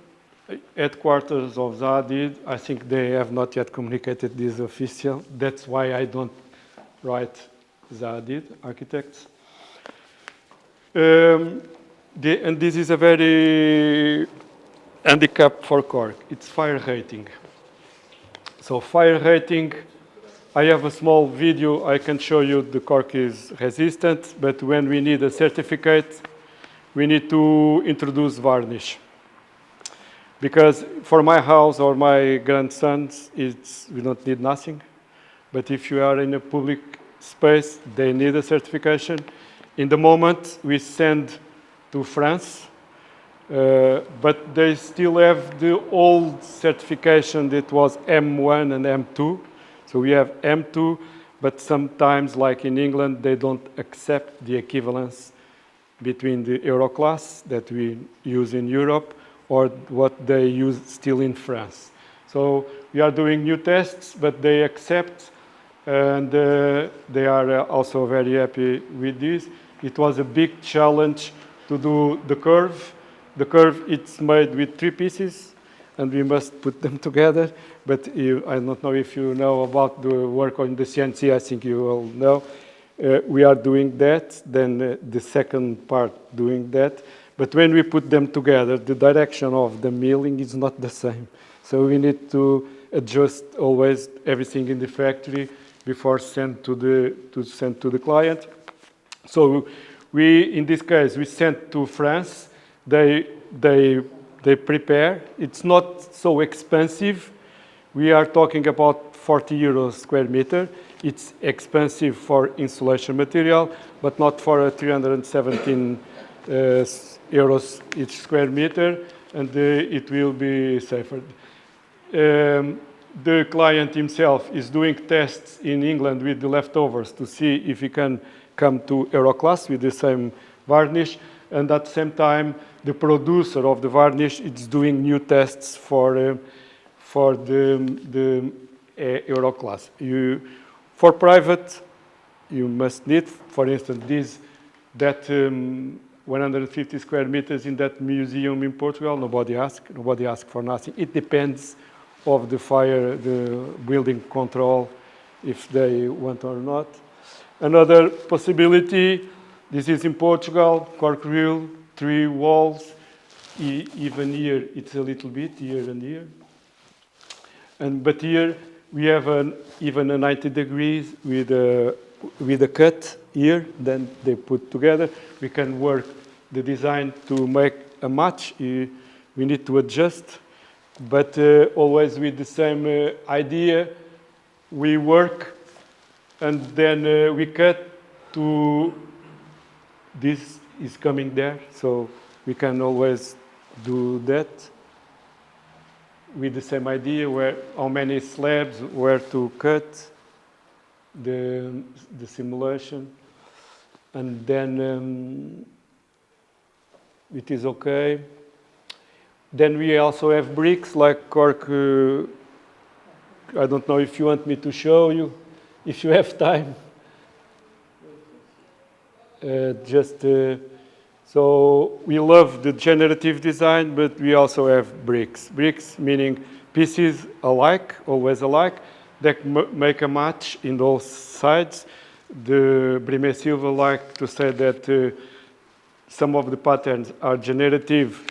headquarters of Zadid. I think they have not yet communicated this official. That's why I don't write Zadid Architects. And this is a very handicap for cork. It's fire rating. So fire rating, I have a small video. I can show you the cork is resistant, but when we need a certificate, we need to introduce varnish. Because for my house or my grandsons, we don't need nothing. But if you are in a public space, they need a certification. In the moment, we send to France, but they still have the old certification that was M1 and M2. So we have M2, but sometimes, like in England, they don't accept the equivalence between the Euro class that we use in Europe or what they use still in France. So we are doing new tests, but they accept, and they are also very happy with this. It was a big challenge to do the curve. The curve, it's made with 3 pieces, and we must put them together. But I don't know if you know about the work on the CNC. I think you all know. We are doing that, then the second part doing that. But when we put them together, the direction of the milling is not the same. So we need to adjust always everything in the factory before send to the client. So in this case, we sent to France. They prepare. It's not so expensive. We are talking about 40 euros square meter. It's expensive for insulation material, but not for a 317 euros each square meter, and it will be safer. The client himself is doing tests in England with the leftovers to see if he can come to Euro class with the same varnish, and at the same time, the producer of the varnish is doing new tests for the Euro class. For private, you must need, for instance, that 150 square meters in that museum in Portugal. Nobody asked for nothing. It depends of the fire, the building control, if they want or not. Another possibility, this is in Portugal, cork reel, 3 walls. Even here, it's a little bit, here and here. But here, we have even a 90 degrees with a cut here, then they put together. We can work the design to make a match. We need to adjust, but always with the same idea. We work and then we cut to this is coming there, so we can always do that with the same idea, where how many slabs, where to cut the simulation, and then it is okay. Then we also have bricks like cork. I don't know if you want me to show you, if you have time. So we love the generative design, but we also have bricks. Bricks meaning pieces alike, always alike, that make a match in those sides. The Brime Silva like to say that some of the patterns are generative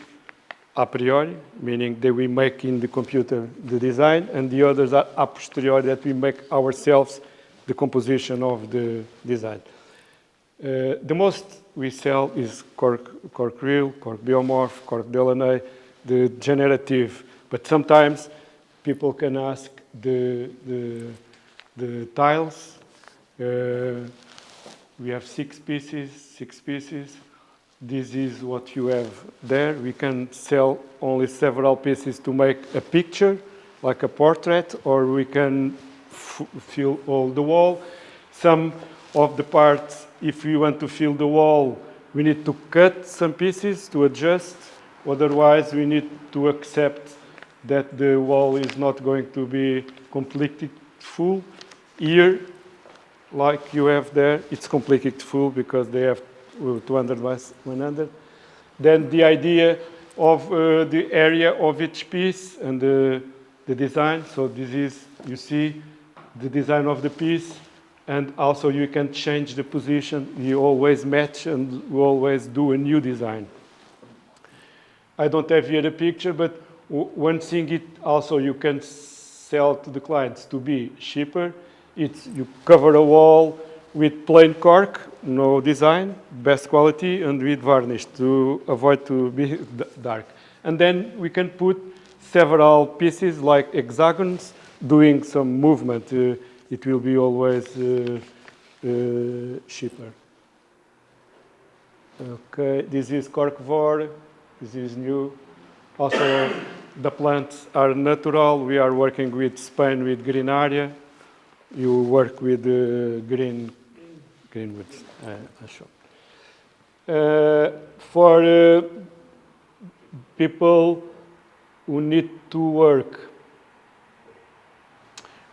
a priori, meaning that we make in the computer the design, and the others are a posteriori, that we make ourselves the composition of the design. The most we sell is cork real, cork biomorph, cork Delaunay, the generative. But sometimes people can ask the tiles. We have six pieces. This is what you have there. We can sell only several pieces to make a picture, like a portrait, or we can fill all the wall. Some of the parts, if we want to fill the wall, we need to cut some pieces to adjust. Otherwise, we need to accept that the wall is not going to be completely full. Here, like you have there, it's completely full because they have 200 by 100. Then the idea of the area of each piece and the design. So this is, you see, the design of the piece. And also you can change the position. You always match and we always do a new design. I don't have here a picture, but one thing it also you can sell to the clients to be cheaper. It's you cover a wall with plain cork, no design, best quality, and with varnish to avoid to be dark. And then we can put several pieces like hexagons doing some movement. It will be always cheaper. Okay, this is cork vor. This is new. Also, the plants are natural. We are working with Spain with green area. You work with green woods. I'll show. For people who need to work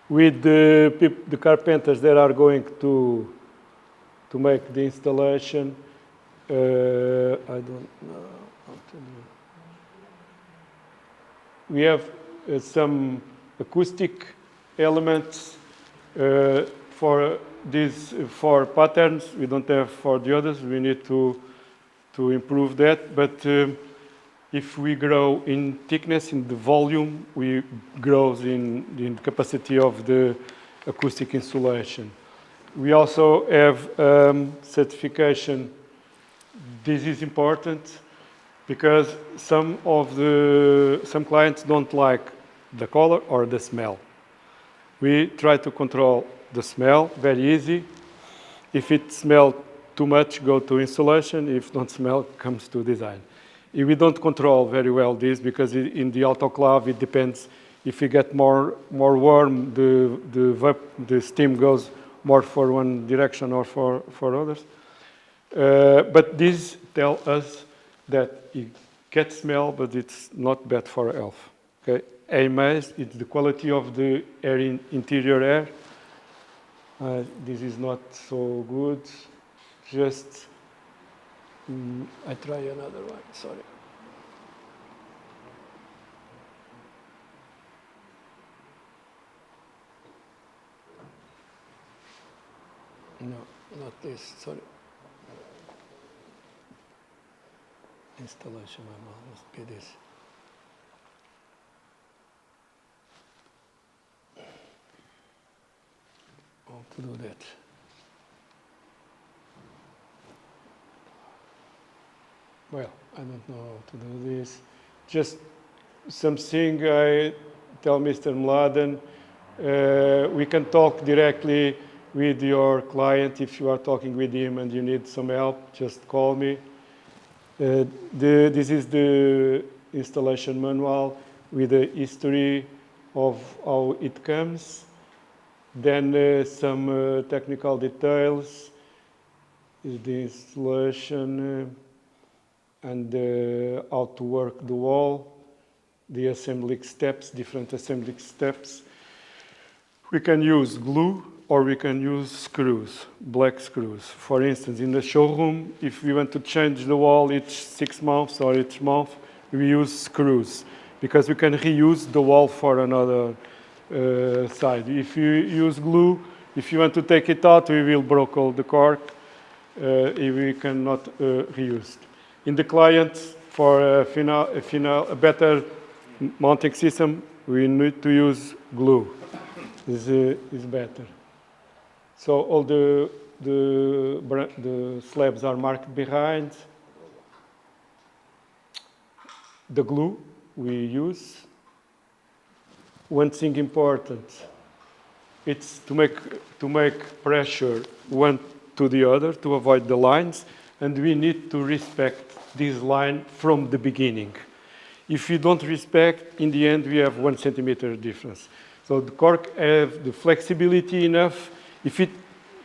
with the carpenters that are going to make the installation, I don't know how to do. We have some acoustic elements for these four patterns. We don't have for the others. We need to improve that. But if we grow in thickness, in the volume, we grow in capacity of the acoustic insulation. We also have certification. This is important because some clients don't like the color or the smell. We try to control the smell, very easy. If it smells too much, go to insulation. If don't smell, comes to design. If we don't control very well this, because in the autoclave it depends. If you get more warm, the steam goes more for one direction or for others. But these tell us that it gets smell, but it's not bad for health. Okay, AMAs, it's the quality of the air interior air. This is not so good. Just I try another one. Sorry. No, not this. Sorry. Installation manual must be this. How to do that? Well, I don't know how to do this. Just something I tell Mr. Mladen. We can talk directly with your client. If you are talking with him and you need some help, just call me. This is the installation manual with the history of how it comes. Then some technical details, the installation and how to work the wall, the assembly steps, different assembly steps. We can use glue or we can use screws, black screws. For instance, in the showroom, if we want to change the wall each 6 months or each month, we use screws because we can reuse the wall for another side. If you use glue, if you want to take it out, we will break all the cork. If we cannot reuse. In the client, for a better mounting system, we need to use glue. This is better. So all the slabs are marked behind. The glue we use. One thing important, it's to make pressure one to the other to avoid the lines, and we need to respect this line from the beginning. If you don't respect, in the end we have 1 centimeter difference. So the cork have the flexibility enough. If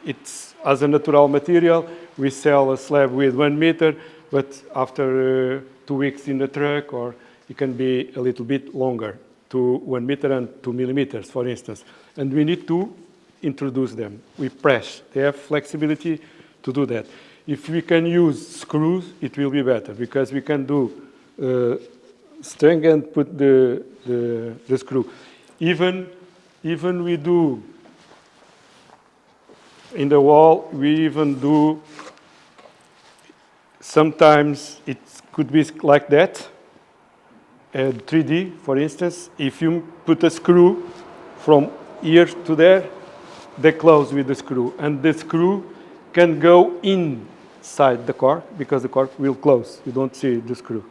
it's as a natural material, we sell a slab with 1 meter, but after 2 weeks in the truck, or it can be a little bit longer, to 1 meter and 2 millimeters, for instance. And we need to introduce them. We press. They have flexibility to do that. If we can use screws, it will be better, because we can do string and put the screw. Even we do in the wall, we even do, sometimes it could be like that, 3D, for instance. If you put a screw from here to there, they close with the screw, and the screw can go inside the cork because the cork will close. You don't see the screw.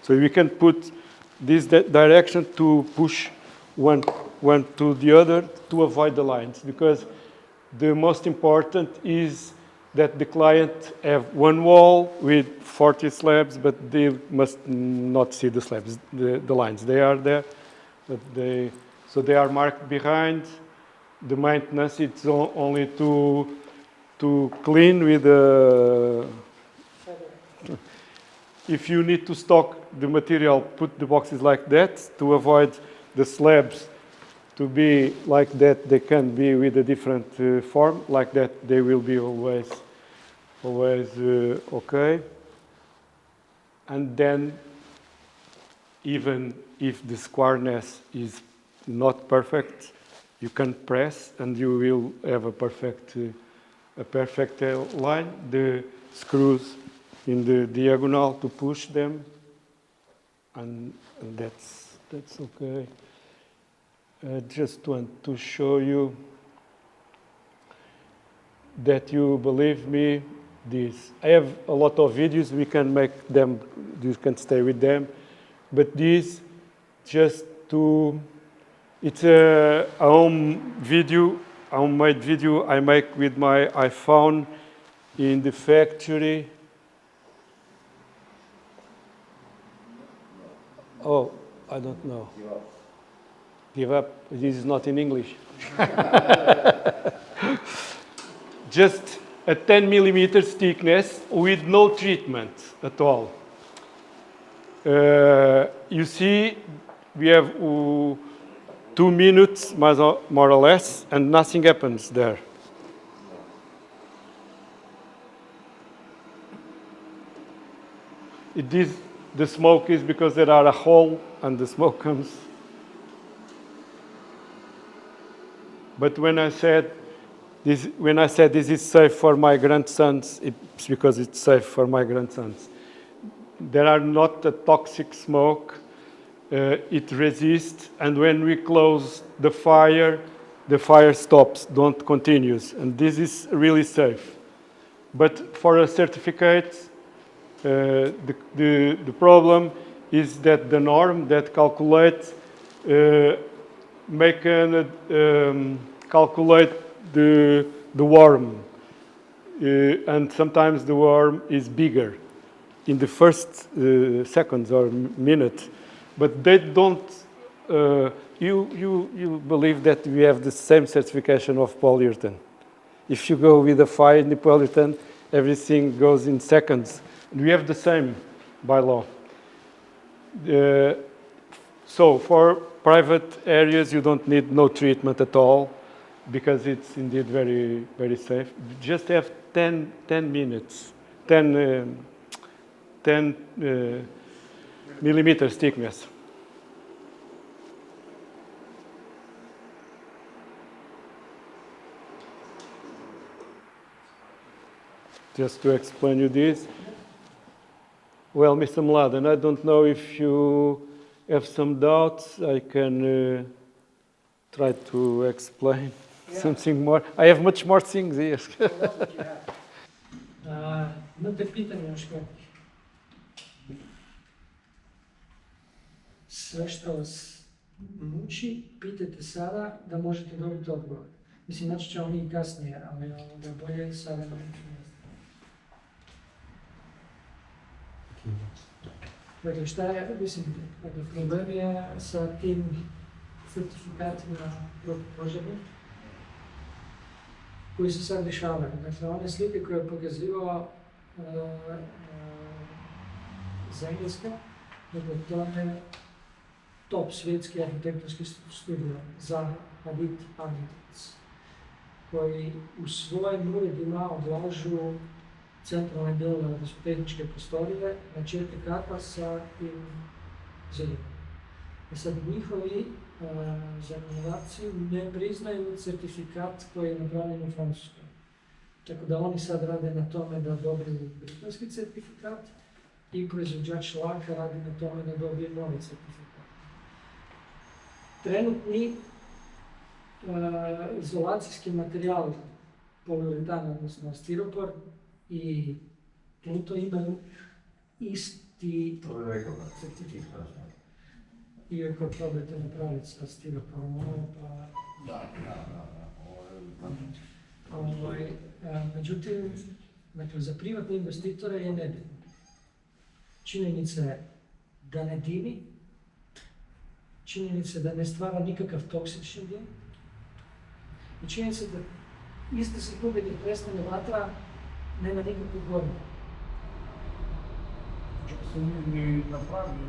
So we can put this direction to push one to the other to avoid the lines, because the most important is that the client have one wall with 40 slabs, but they must not see the slabs, the lines. They are there, but so they are marked behind. The maintenance, it's only to clean with the... If you need to stock the material, put the boxes like that to avoid the slabs to be like that. They can be with a different form. Like that, they will be always okay. And then, even if the squareness is not perfect, you can press and you will have a perfect line. The screws in the diagonal to push them, and that's okay. I just want to show you that you believe me. This, I have a lot of videos. We can make them. You can stay with them, but this just to. It's a homemade video I make with my iPhone in the factory. Oh, I don't know. Give up. This is not in English. Just a 10 millimeters thickness with no treatment at all. You see, we have 2 minutes, more or less, and nothing happens there. The smoke is because there are a hole and the smoke comes. But when I said this is safe for my grandsons, it's because it's safe for my grandsons. There are not a toxic smoke. It resists, and when we close the fire stops, don't continues, and this is really safe. But for a certificate, the problem is that the norm that calculates calculate the the worm. And sometimes the worm is bigger in the first seconds or minute, but they don't. You believe that we have the same certification of polyurethane. If you go with a fine polyurethane, everything goes in seconds. We have the same by law. So for private areas, you don't need no treatment at all because it's indeed very, very safe. Just have 10 minutes, 10 millimeters thickness. Just to explain you this. Well, Mr. Mladen, I don't know if you have some doubts. I can try to explain something more. I have much more things here. Imate pitanje još kako? Sve što vas muči, pitajte sada da možete dobiti odgovor. Mislim, naći ćemo mi kasnije, ali bolje sada ne možemo. Dakle, šta je, mislim, problem je sa tim certifikatima protupožarnim koji se sad dešavaju. Dakle, one slike koje je pokazivao iz Engleska, dakle, to je top svjetski arhitektonski studio za Hadid Architects, koji u svojim uredima odlažu centralne dijelove, da su tehničke prostorije, na 4 kata sa tim zidom. I sad njihovi za inovaciju ne priznaju certifikat koji je napravljen u Francuskoj. Tako da oni sad rade na tome da dobiju britanski certifikat i proizvođač laka radi na tome da dobije novi certifikat. Trenutni izolacijski materijal poliuretan, odnosno stiropor, i Pluto imaju isti certifikat. Iako probajte napraviti sa stiroporom, pa... Međutim, dakle, za privatne investitore je nebitno. Činjenica je da ne dimi, činjenica je da ne stvara nikakav toksični dim i činjenica je da iste sekunde gdje prestane vatra, nema nikakvog gornja. Što ni napravio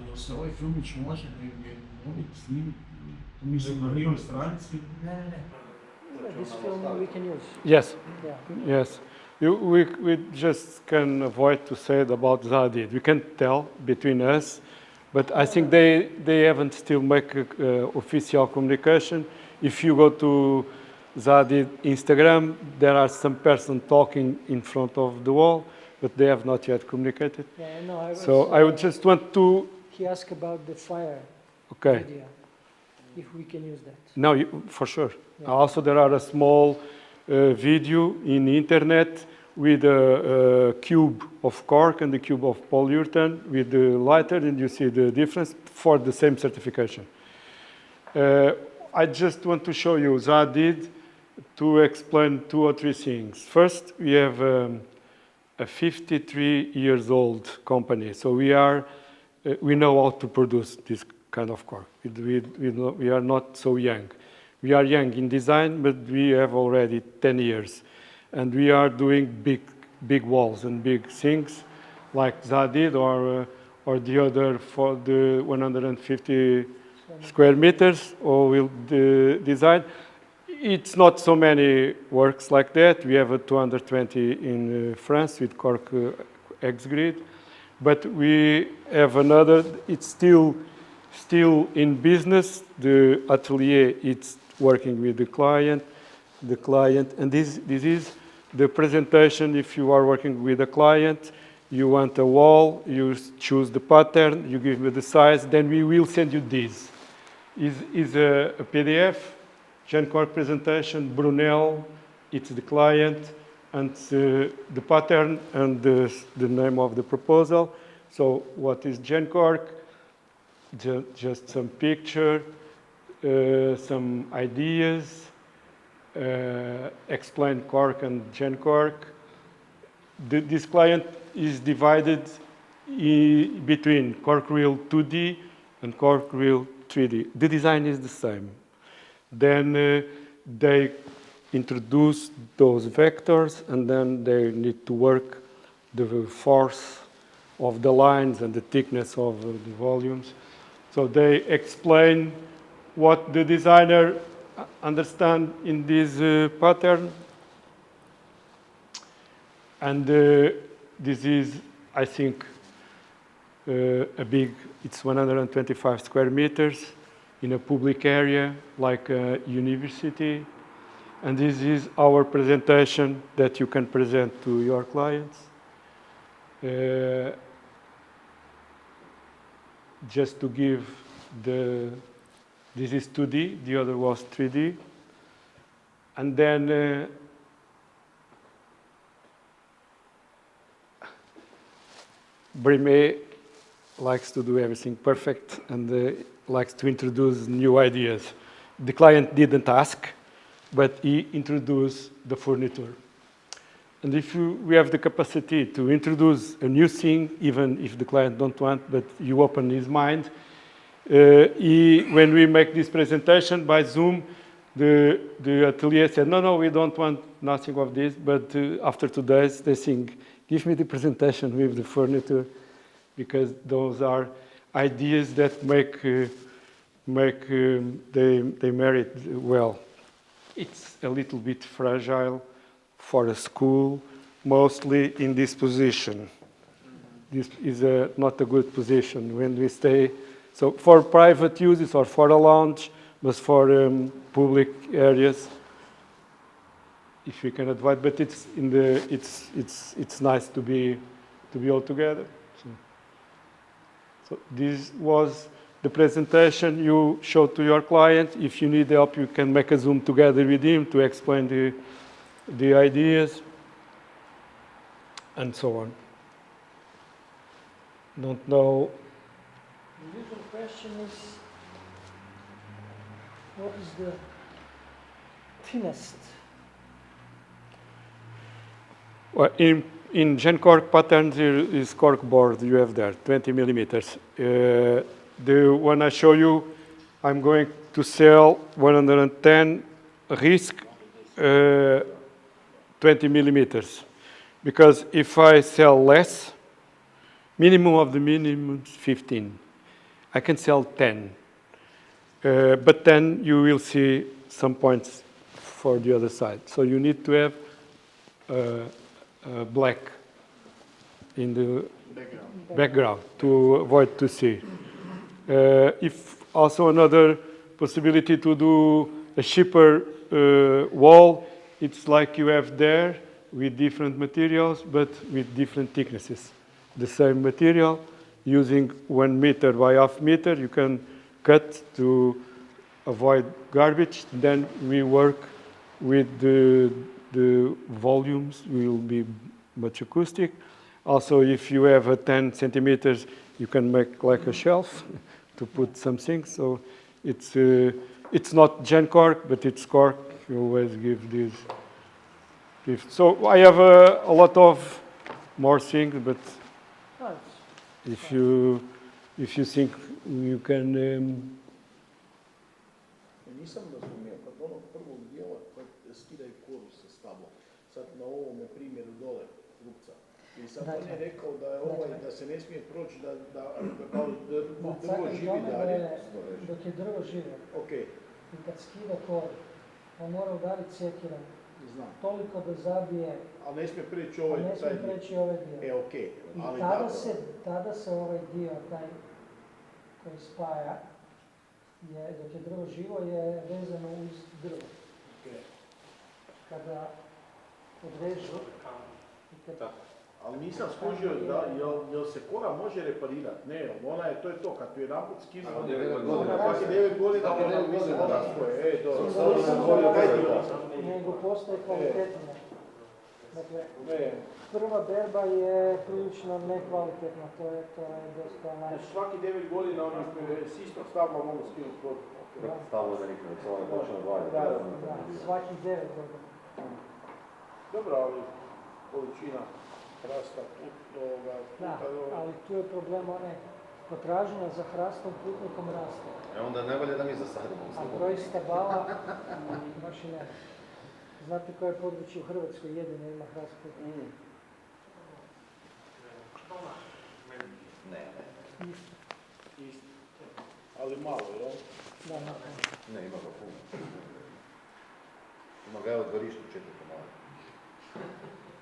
jel se ovaj filmić može negdje dobiti, snimiti? Mislim na njihovoj stranici? Ne. This film we can use. Yes. Yeah. Yes. We just can avoid to say it about Zadid. We can tell between us, but I think they haven't still make official communication. If you go to Zadid Instagram, there are some person talking in front of the wall, but they have not yet communicated. Yeah, no, I would just want to... He asked about the fire idea, if we can use that. No, for sure. Yeah. Also, there are a small video in the internet with a cube of cork and the cube of polyurethane with the lighter, and you see the difference for the same certification. I just want to show you Zadid to explain 2 or 3 things. First, we have a 53 years old company, so we know how to produce this kind of cork. We are not so young. We are young in design, but we have already 10 years. And we are doing big walls and big things like Zadid or the other for the 150 square meters or will design. It's not so many works like that. We have a 220 in France with cork X-grid. But we have another, it's still in business. The atelier, it's working with the client, and this is the presentation. If you are working with a client, you want a wall, you choose the pattern, you give me the size, then we will send you this. Is a PDF, GenCork presentation, Brunel, it's the client, and the pattern and the name of the proposal. So what is GenCork? Just some picture, some ideas, explain cork and gen cork. This client is divided between cork reel 2D and cork reel 3D. The design is the same. Then they introduce those vectors, and then they need to work the force of the lines and the thickness of the volumes. So they explain what the designer understand in this pattern. And this is, I think, it's 125 square meters in a public area like a university. And this is our presentation that you can present to your clients. Just to give this is 2D, the other was 3D. And then Brimé likes to do everything perfect and likes to introduce new ideas. The client didn't ask, but he introduced the furniture. And if we have the capacity to introduce a new thing, even if the client don't want, but you open his mind, when we make this presentation by Zoom, the atelier said, no, we don't want nothing of this, but after 2 days, they think, give me the presentation with the furniture, because those are ideas that they merit well. It's a little bit fragile for a school, mostly in this position. This is not a good position when we stay. So for private uses or for a lounge, but for public areas, if we can avoid. But it's nice to be all together. So this was the presentation you showed to your client. If you need help, you can make a Zoom together with him to explain the ideas and so on. Don't know. The usual question is, what is the thinnest? Well, in gen cork patterns, there is cork board you have there, 20 millimeters. The one I show you, I'm going to sell 110 risk 20 millimeters. Because if I sell less, minimum of the minimum is 15. I can sell 10. But then you will see some points for the other side. So you need to have black in the background to avoid to see. If also another possibility to do a cheaper wall, it's like you have there with different materials, but with different thicknesses. The same material, using 1 meter by half meter, you can cut to avoid garbage. Then we work with the volumes, will be much acoustic. Also, if you have a 10 centimeters, you can make like a shelf to put some things. So it's not gen cork, but it's cork. You always give this. So I have a lot of more things, but if you think you can. Nisam razumio, kod onog prvog dijela kad skidaju koru sa stablom, sad na ovome primjeru dole trupca. I sad on je rekao da je da se ne smije proći da kao drvo živi dalje. Dok je drvo živo. Okay. I kad skida koru, on mora udariti sjekirom. Znam. Toliko da zabije. Ali ne smije preći ovaj dio. Ne smije preći ovaj dio. Okay. I tada se ovaj dio, taj koji spaja, dok je drvo živo, je vezano uz drvo. Okay. Kada odrežu, ali nisam skužio da, jel se kora može reparirati? Ne, ona je, to je to, kad tu je naput skinuo, svaki 9 godina, ona stoje, nego postoje kvalitetno. Dakle, prva berba je prilično nekvalitetna, to je dosta najviše. Svaki 9 godina, s istog stabla mogu skinuti koru. Stalno da nikad, samo ne počne odvajati. Da, svaki 9 godina. Dobro, ali količina hrasta Da, ali tu je problem potražnja za hrastom putnikom raste. Onda ne valja da mi zasadimo. A broj stabala baš i ne. Znate koje područje u Hrvatskoj jedino ima hrast putnika? Ne. Isto. Ali malo, jel? Da, malo. Ne, ima ga puno. Ima ga u dvorištu 4 komada.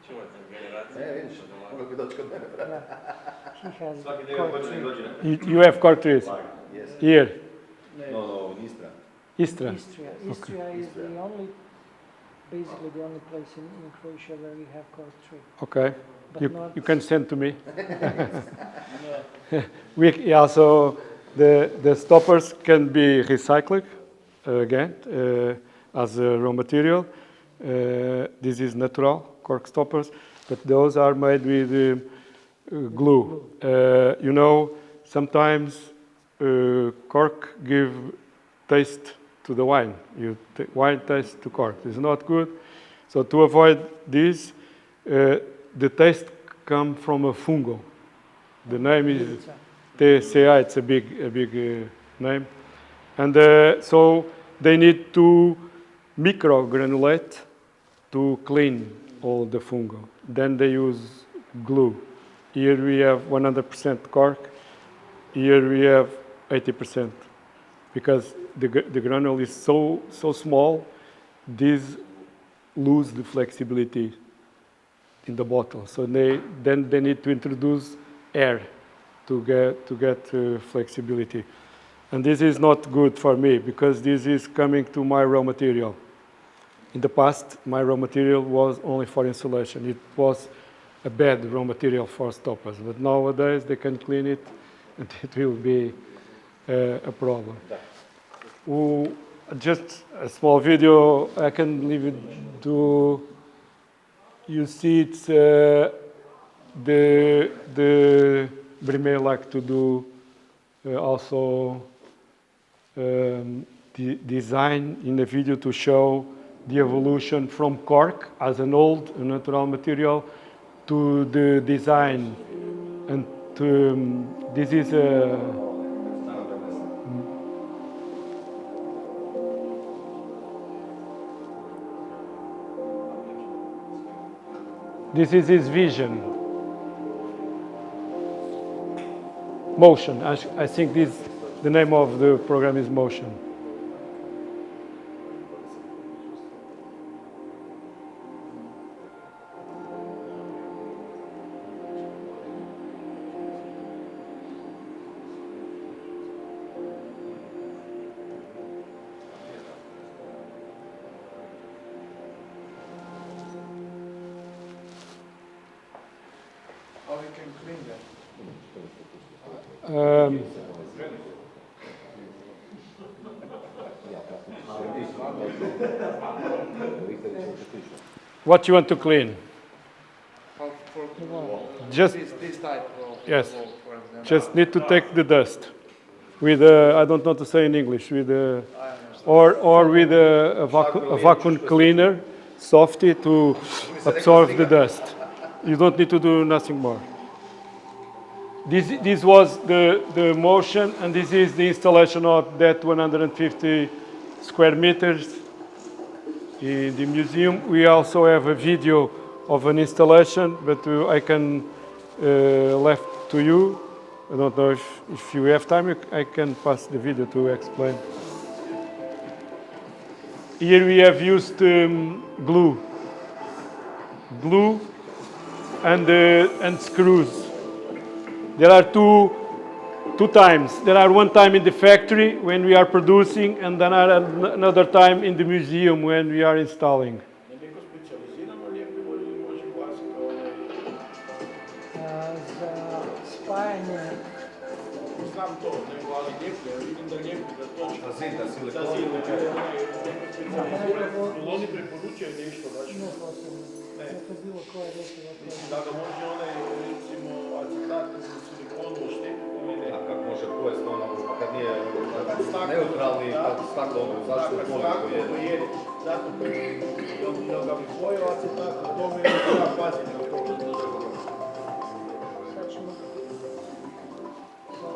Čuvate generacije. Vidiš, mogao bi doći kod mene, brate. Svaki 9 godina dođe. You have cork trees Yes. here, No, Istra. Istra. Istria is basically the only place in Croatia where we have cork tree. Okay, But you can send to me. So the stoppers can be recycled again as a raw material. This is natural cork stoppers, but those are made with glue. Sometimes cork give taste to the wine. Wine taste to cork. It's not good. So to avoid this, the taste comes from a fungal. The name is TCA. It's a big name, and so they need to microgranulate to clean all the fungal. Then they use glue. Here we have 100% cork. Here we have 80%, because the granule is so small, these lose the flexibility in the bottle. So they need to introduce air to get flexibility. And this is not good for me, because this is coming to my raw material. In the past, my raw material was only for insulation. It was a bad raw material for stoppers, but nowadays they can clean it, and it will be a problem. Just a small video, I can leave it to, you see it's the Brime like to do also the design in the video to show the evolution from cork as an old natural material to the design, and this is this is his vision. Motion. I think the name of the program is Motion. How we can clean that? What you want to clean? Just This type of yes. wall, for example. Just need to take the dust with I don't know to say in English, with or with a vacuum cleaner, softy, to absorb the dust. You don't need to do nothing more. This was the motion, and this is the installation of that 150 square meters in the museum. We also have a video of an installation, but I can left to you. I don't know if you have time, I can pass the video to explain. Here we have used glue and screws. There are two times. There are one time in the factory when we are producing, and then another time in the museum when we are installing. Neko specijalizirano ljepivo ili može klasika Za spajanje Znam to, nego ali ljepi, ja vidim da ljepi da točno. Za zid, da silikon. Za zid, neko specijalizirano. Ili oni preporučaju nešto baš? ne posebno. Zato bilo koje ljepivo. Mislim da ga može onaj, recimo, acetat u silikonu oštetiti ili ne? A kako može pojesti ono kad nije neutralni, kad staklo, zašto Kad poli staklo pojede. pojede, zato jel ga bi pojeo acetat, o tome treba paziti na to. Sad ćemo. So,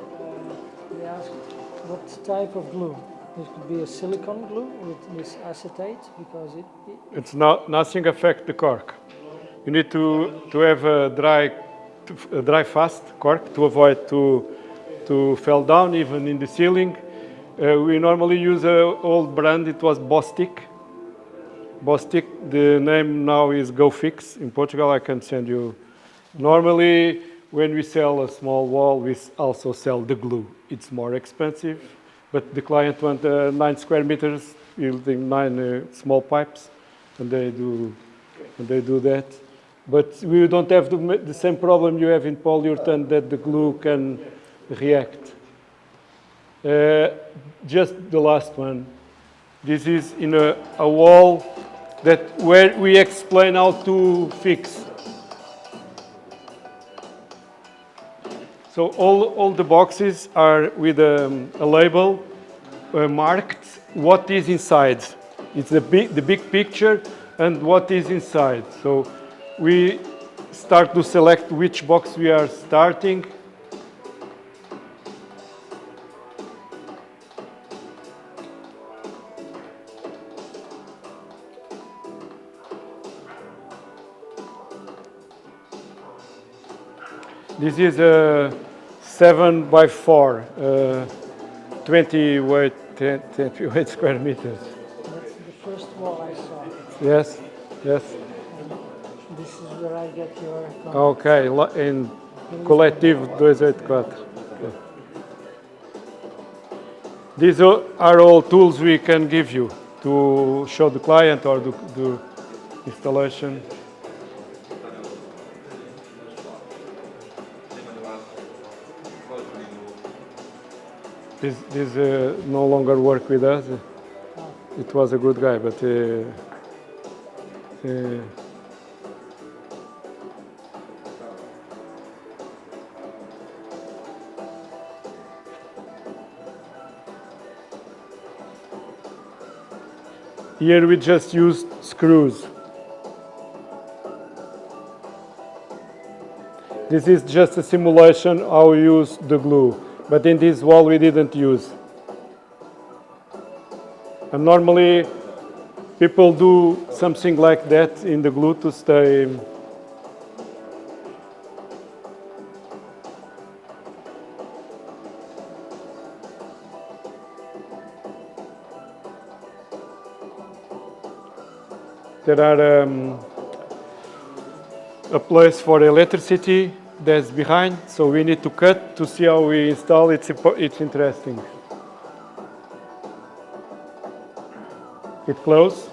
they ask what type of glue? It could be a silicone glue with this acetate because It's not nothing affect the cork. You need to have a dry fast cork to avoid to fall down even in the ceiling. We normally use an old brand. It was Bostik. Bostik. The name now is Go Fix in Portugal. I can send you. Normally, when we sell a small wall, we also sell the glue. It's more expensive, but the client wants 9 square meters using 9 small pipes, and they do that. But we don't have the same problem you have in polyurethane that the glue can react. Just the last one. This is in a wall that where we explain how to fix. So all the boxes are with a label marked what is inside. It's the big picture and what is inside. So we start to select which box we are starting. This is a 7 by 4, 20 weight square meters. that's the first wall I saw. Yes, yes. And this is where I get your contact. Ok, em coletivo 284. Okay. These are all tools we can give you to show the client or do installation. This no longer work with us. It was a good guy, but here we just used screws. This is just a simulation how we use the glue, but in this wall we didn't use. And normally people do something like that in the glue to stay. There are a place for electricity that's behind, so we need to cut to see how we install it. It's interesting. It close.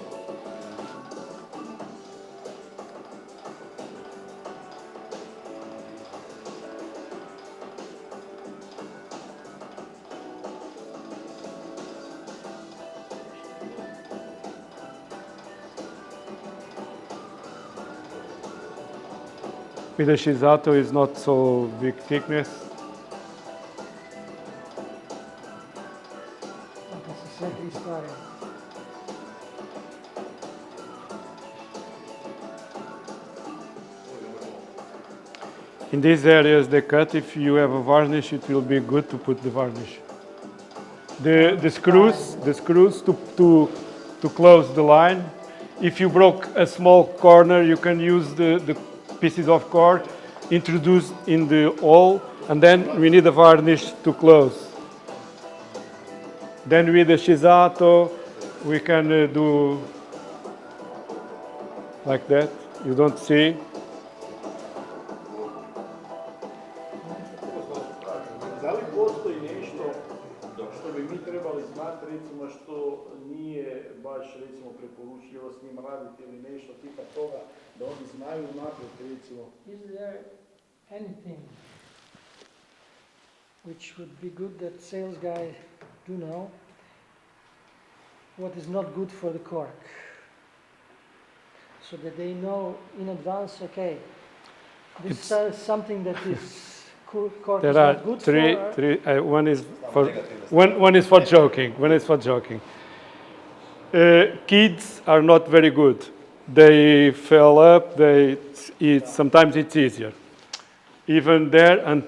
With the Shizato is not so big thickness. This is exactly starting. In these areas they cut, if you have a varnish, it will be good to put the varnish. The screws to close the line. If you broke a small corner, you can use the pieces of cork introduced in the hole, and then we need a varnish to close. Then with the Shizato, we can do like that. You don't see. Da li postoji nešto što bi mi trebali znati, recimo što nije baš recimo preporučljivo s njim raditi ili nešto tipa toga, da oni znaju naprijed recimo? Is there anything which would be good that sales guy do know? What is not good for the cork? So that they know in advance, okay, this is something that is cork There is are not good three. for... One is for one is for joking. One is for joking. Kids are not very good. They fell up. Sometimes it's easier. Even there, and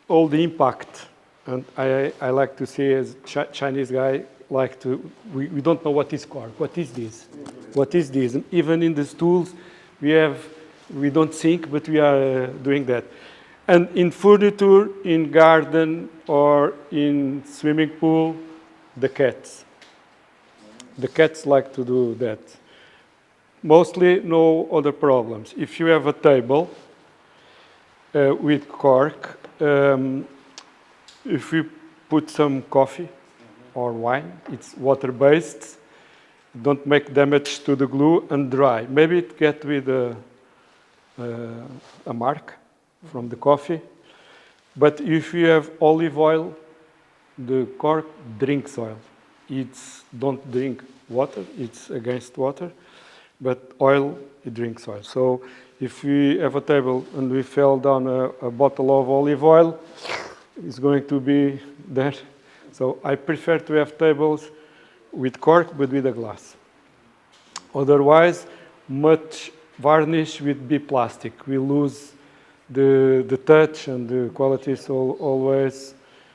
all the impact. And I like to see as Chinese guy like to. We don't know what is cork. What is this? What is this? And even in the stools, we don't think, but we are doing that. And in furniture, in garden, or in swimming pool, the cats. The cats like to do that. Mostly no other problems. If you have a table with cork, if you put some coffee or wine, it's water-based, don't make damage to the glue and dry. Maybe it get with a mark from the coffee. But if you have olive oil, the cork drinks oil. It's don't drink water, it's against water, but oil, it drinks oil. So if we have a table and we fell down a bottle of olive oil, it's going to be there. So I prefer to have tables with cork, but with a glass. Otherwise, much varnish would be plastic. We lose the touch and the quality is always.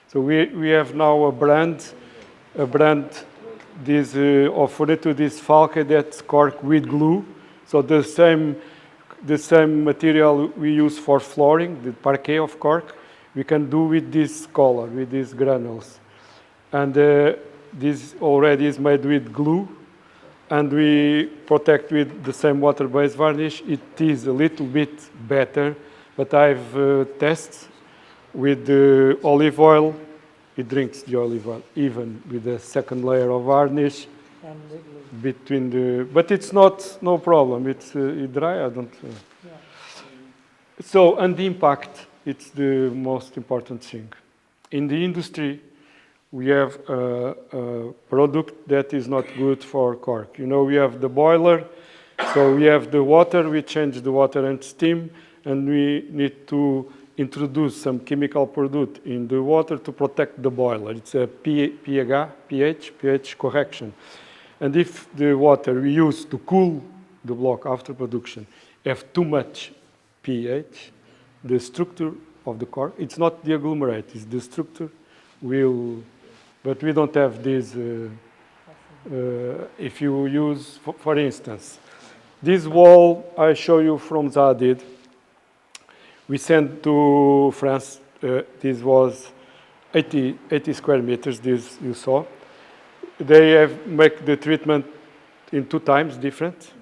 So we have now a brand this offered to this Sofalca that's cork with glue. So the same material we use for flooring, the parquet of cork, we can do with this color, with these granules. And this already is made with glue, and we protect with the same water-based varnish. It is a little bit better, but I've tested with the olive oil. It drinks the olive oil, even with the second layer of varnish And the glue. between the. But it's no problem. It's dry. I don't. Yeah. So, and the impact, it's the most important thing. In the industry, we have a product that is not good for cork. You know, we have the boiler, so we have the water, we change the water and steam, and we need to introduce some chemical product in the water to protect the boiler. It's a pH correction. And if the water we use to cool the block after production have too much pH, the structure of the cork, it's not the agglomerate, it's the structure will, but we don't have this, if you use, for instance, this wall I show you from Zadid, we sent to France, this was 80 square meters, this you saw. They have make the treatment in 2 times different.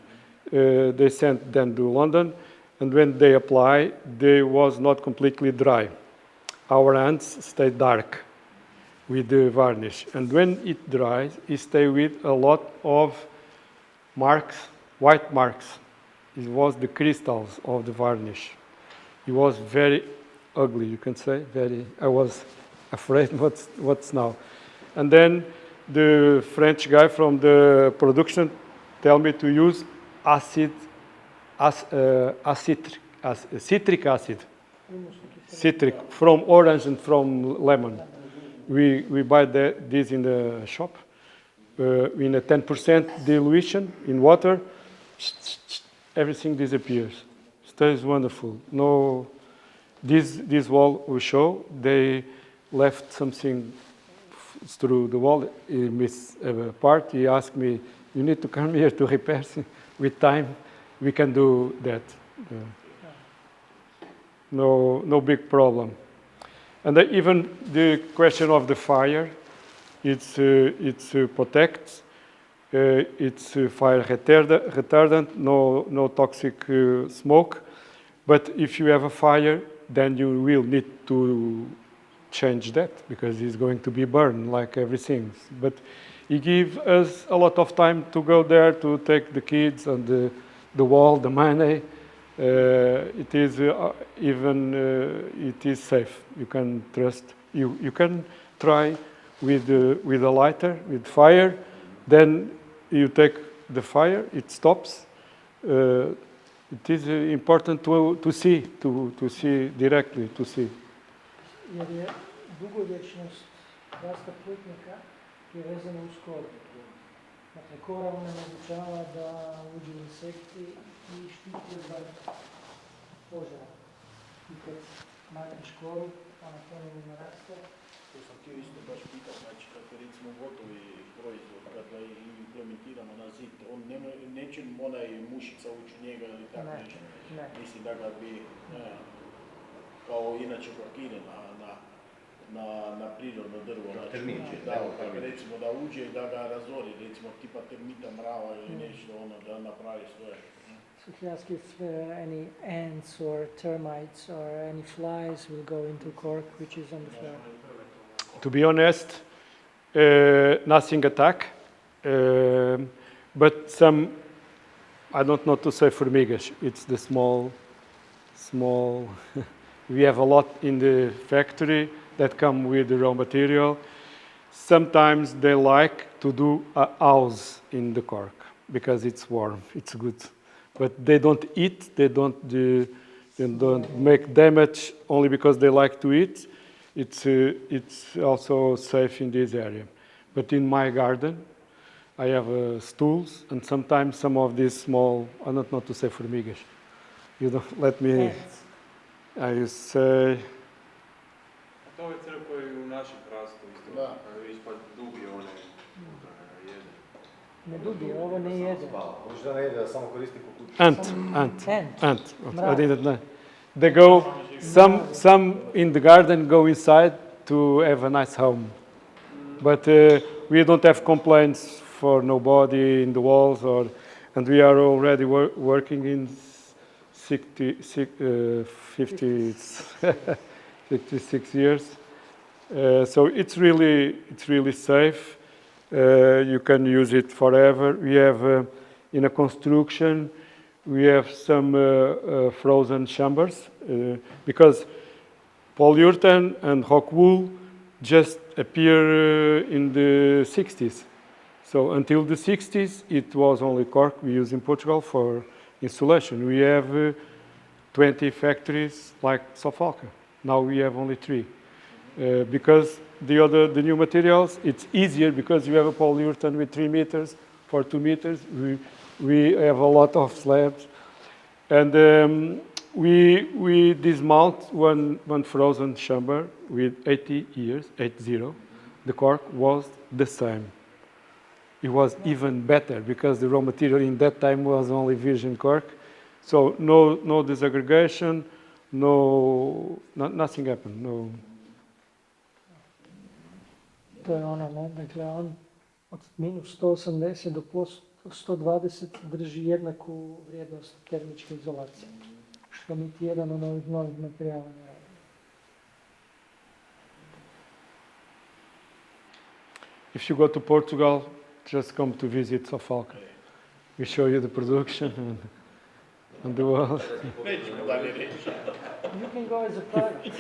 They sent them to London, and when they apply, they was not completely dry. Our hands stay dark with the varnish. And when it dries, it stay with a lot of marks, white marks. It was the crystals of the varnish. It was very ugly, you can say, very, I was afraid what's now. And then the French guy from the production tell me to use citric acid, citric, from orange and from lemon. We buy this in the shop in a 10% dilution in water, everything disappears. Stays wonderful. No, this wall we show, they left something through the wall. He missed a part. He asked me, "You need to come here to repair." With time, we can do that. No big problem. And even the question of the fire, it's protects. It's fire retardant, no toxic smoke. But if you have a fire, then you will need to change that because it's going to be burned like everything. But it gives us a lot of time to go there to take the kids and the wall, the money. It is it is safe. You can trust. You can try with a lighter, with fire. Then you take the fire. It stops. It is important to see directly to see. jer je dugovječnost rasta plutnika je vezana uz koru. Dakle, kora onemogućava da uđu insekti i štiti od požara. I kad makneš koru, ona ponovno naraste. To sam htio isto baš pitat, znači kad je recimo gotovi proizvod, kada je implementiramo na zid, on neće onaj mušica ući u njega ili tako Ne, nešto. ne. Mislim da ga bi, kao inače pakire na prirodno drvo. Znači, termit, uđe, da, termit. recimo da uđe i da ga razori, recimo tipa termita mrava ili nešto ono da napravi svoje. So he asked if any ants or termites or any flies will go into cork which is on the floor. To be honest, nothing attack, but some, I don't know to say formigas, it's the small, we have a lot in the factory that come with the raw material. Sometimes they like to do a house in the cork because it's warm, it's good. But they don't eat, they don't make damage only because they like to eat. It's also safe in this area. But in my garden, I have stools, and sometimes some of these small, I don't know to say formigas. You don't let me, Ants. I say, To je crv koji u našem hrastu isto, Da. ispod dubi one jede. Ne dubi, ovo ne jede. Možda ne jede, da samo koristi kukuću. ant. I Mrav. didn't know. They go, some in the garden go inside to have a nice home. But we don't have complaints for nobody in the walls, and we are already working in 56 years. So it's really safe. You can use it forever. We have in a construction, we have some frozen chambers because polyurethane and rock wool just appear in the 60s. So until the 60s, it was only cork we use in Portugal for insulation. We have 20 factories like Sofalca. Now we have only 3. Because the new materials, it's easier because you have a polyurethane with 3 meters for 2 meters. We have a lot of slabs. And we dismount one frozen chamber with 80 years, 80. The cork was the same. It was even better because the raw material in that time was only virgin cork. So no disaggregation, nothing happened. No. To je ono, ne? Dakle, on od minus 180 do plus 120 drži jednaku vrijednost termičke izolacije, što niti jedan od ovih novih materijala ne radi. If you go to Portugal, just come to visit Sofalca. We show you the production and the world. Nećemo dalje reći. You can go as a private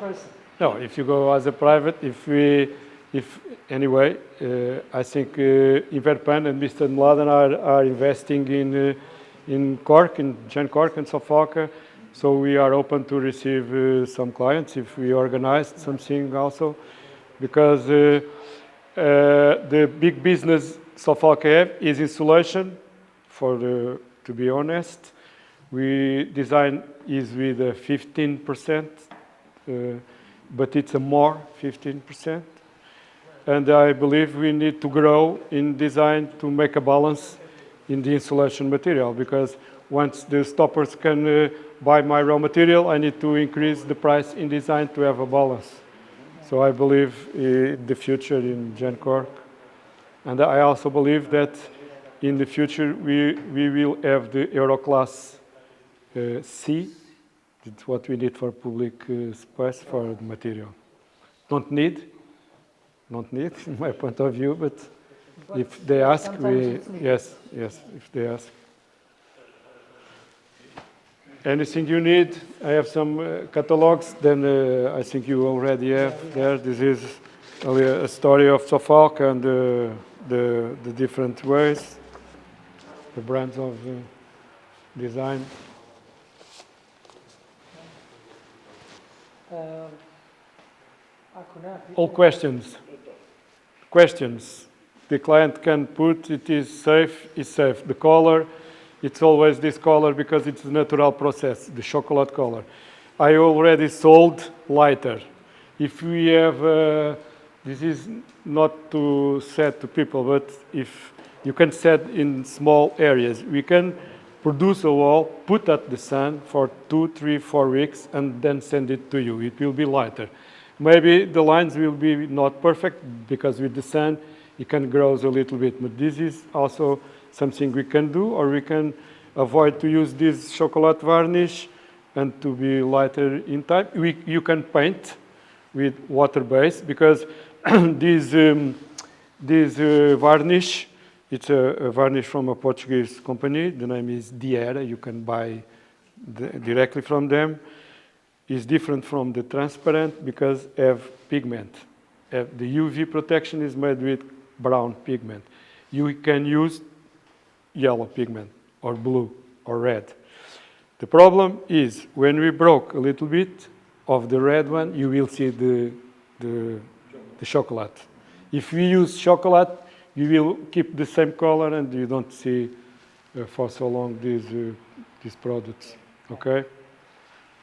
person. No, if you go as a private, anyway, I think Iverpan and Mr. Mladen are investing in cork, in Gen Cork and Sofalca, so we are open to receive some clients if we organize something also, because the big business Sofalca have is insulation. To be honest, we design is with 15%. But it's a more 15%. And I believe we need to grow in design to make a balance in the insulation material, because once the stoppers can buy my raw material, I need to increase the price in design to have a balance. So I believe in the future in Gen Cork. And I also believe that in the future we will have the Euro Class C. It's what we need for public space for the material. Don't need, in my point of view, but if they ask, yes, if they ask. Anything you need, I have some catalogs, then I think you already have there. This is a story of Sofalca and the different ways, the brands of design. Ako nema All pitanja, questions. Questions. The client can put it is safe, it's safe. The color, it's always this color because it's a natural process, the chocolate color. I already sold lighter. If we have, this is not to set to people, but if you can set in small areas, we can produce a wall, put at the sun for 2, 3, 4 weeks, and then send it to you. It will be lighter. Maybe the lines will be not perfect because with the sun it can grow a little bit, but this is also something we can do, or we can avoid to use this chocolate varnish and to be lighter in time. You can paint with water base because this varnish, it's a varnish from a Portuguese company. The name is Diera. You can buy directly from them. Is different from the transparent because have pigment. The UV protection is made with brown pigment. You can use yellow pigment or blue or red. The problem is when we broke a little bit of the red one, you will see the chocolate. If we use chocolate, you will keep the same color and you don't see for so long these products. Okay?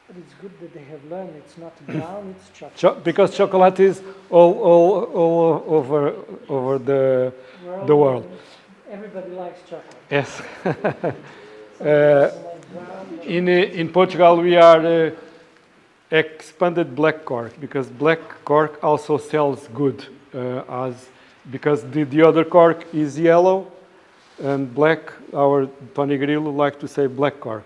but it's good that they have learned it's not brown, it's chocolate. Because chocolate is all over the world. Everybody likes chocolate. Yes. Some person like brown, but In Portugal, we are expanded black cork because black cork also sells good because the other cork is yellow and black. Our Tony Grillo like to say black cork.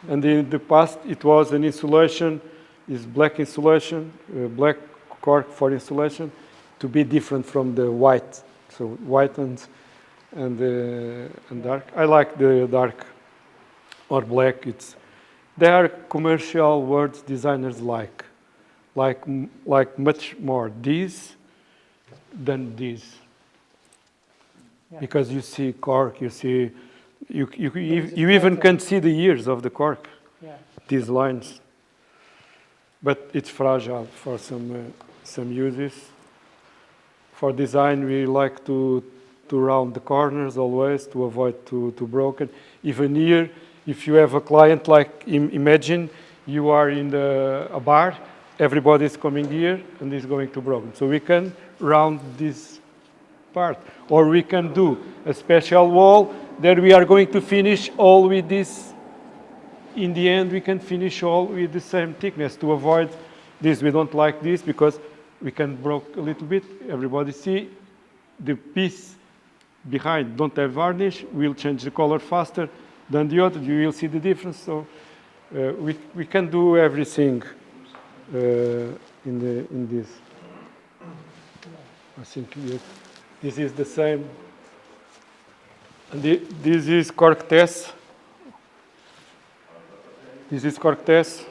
And in the past, it was an insulation, is black insulation, black cork for insulation, to be different from the white. So white and dark. I like the dark or black. They are commercial words designers like much more this than this. Yeah. Because you see cork, you see. You even can see the ears of the cork, yeah. these lines. But it's fragile for some uses. For design, we like to round the corners always to avoid to broken. Even here, if you have a client like, imagine you are in a bar, everybody is coming here and is going to broken. So we can round this part. Or we can do a special wall that we are going to finish all with this. In the end, we can finish all with the same thickness to avoid this. We don't like this because we can broke a little bit. Everybody see the piece behind don't have varnish. We'll change the color faster than the other. You will see the difference. So we can do everything in this. I think this is the same. And this is cork test. This is cork test.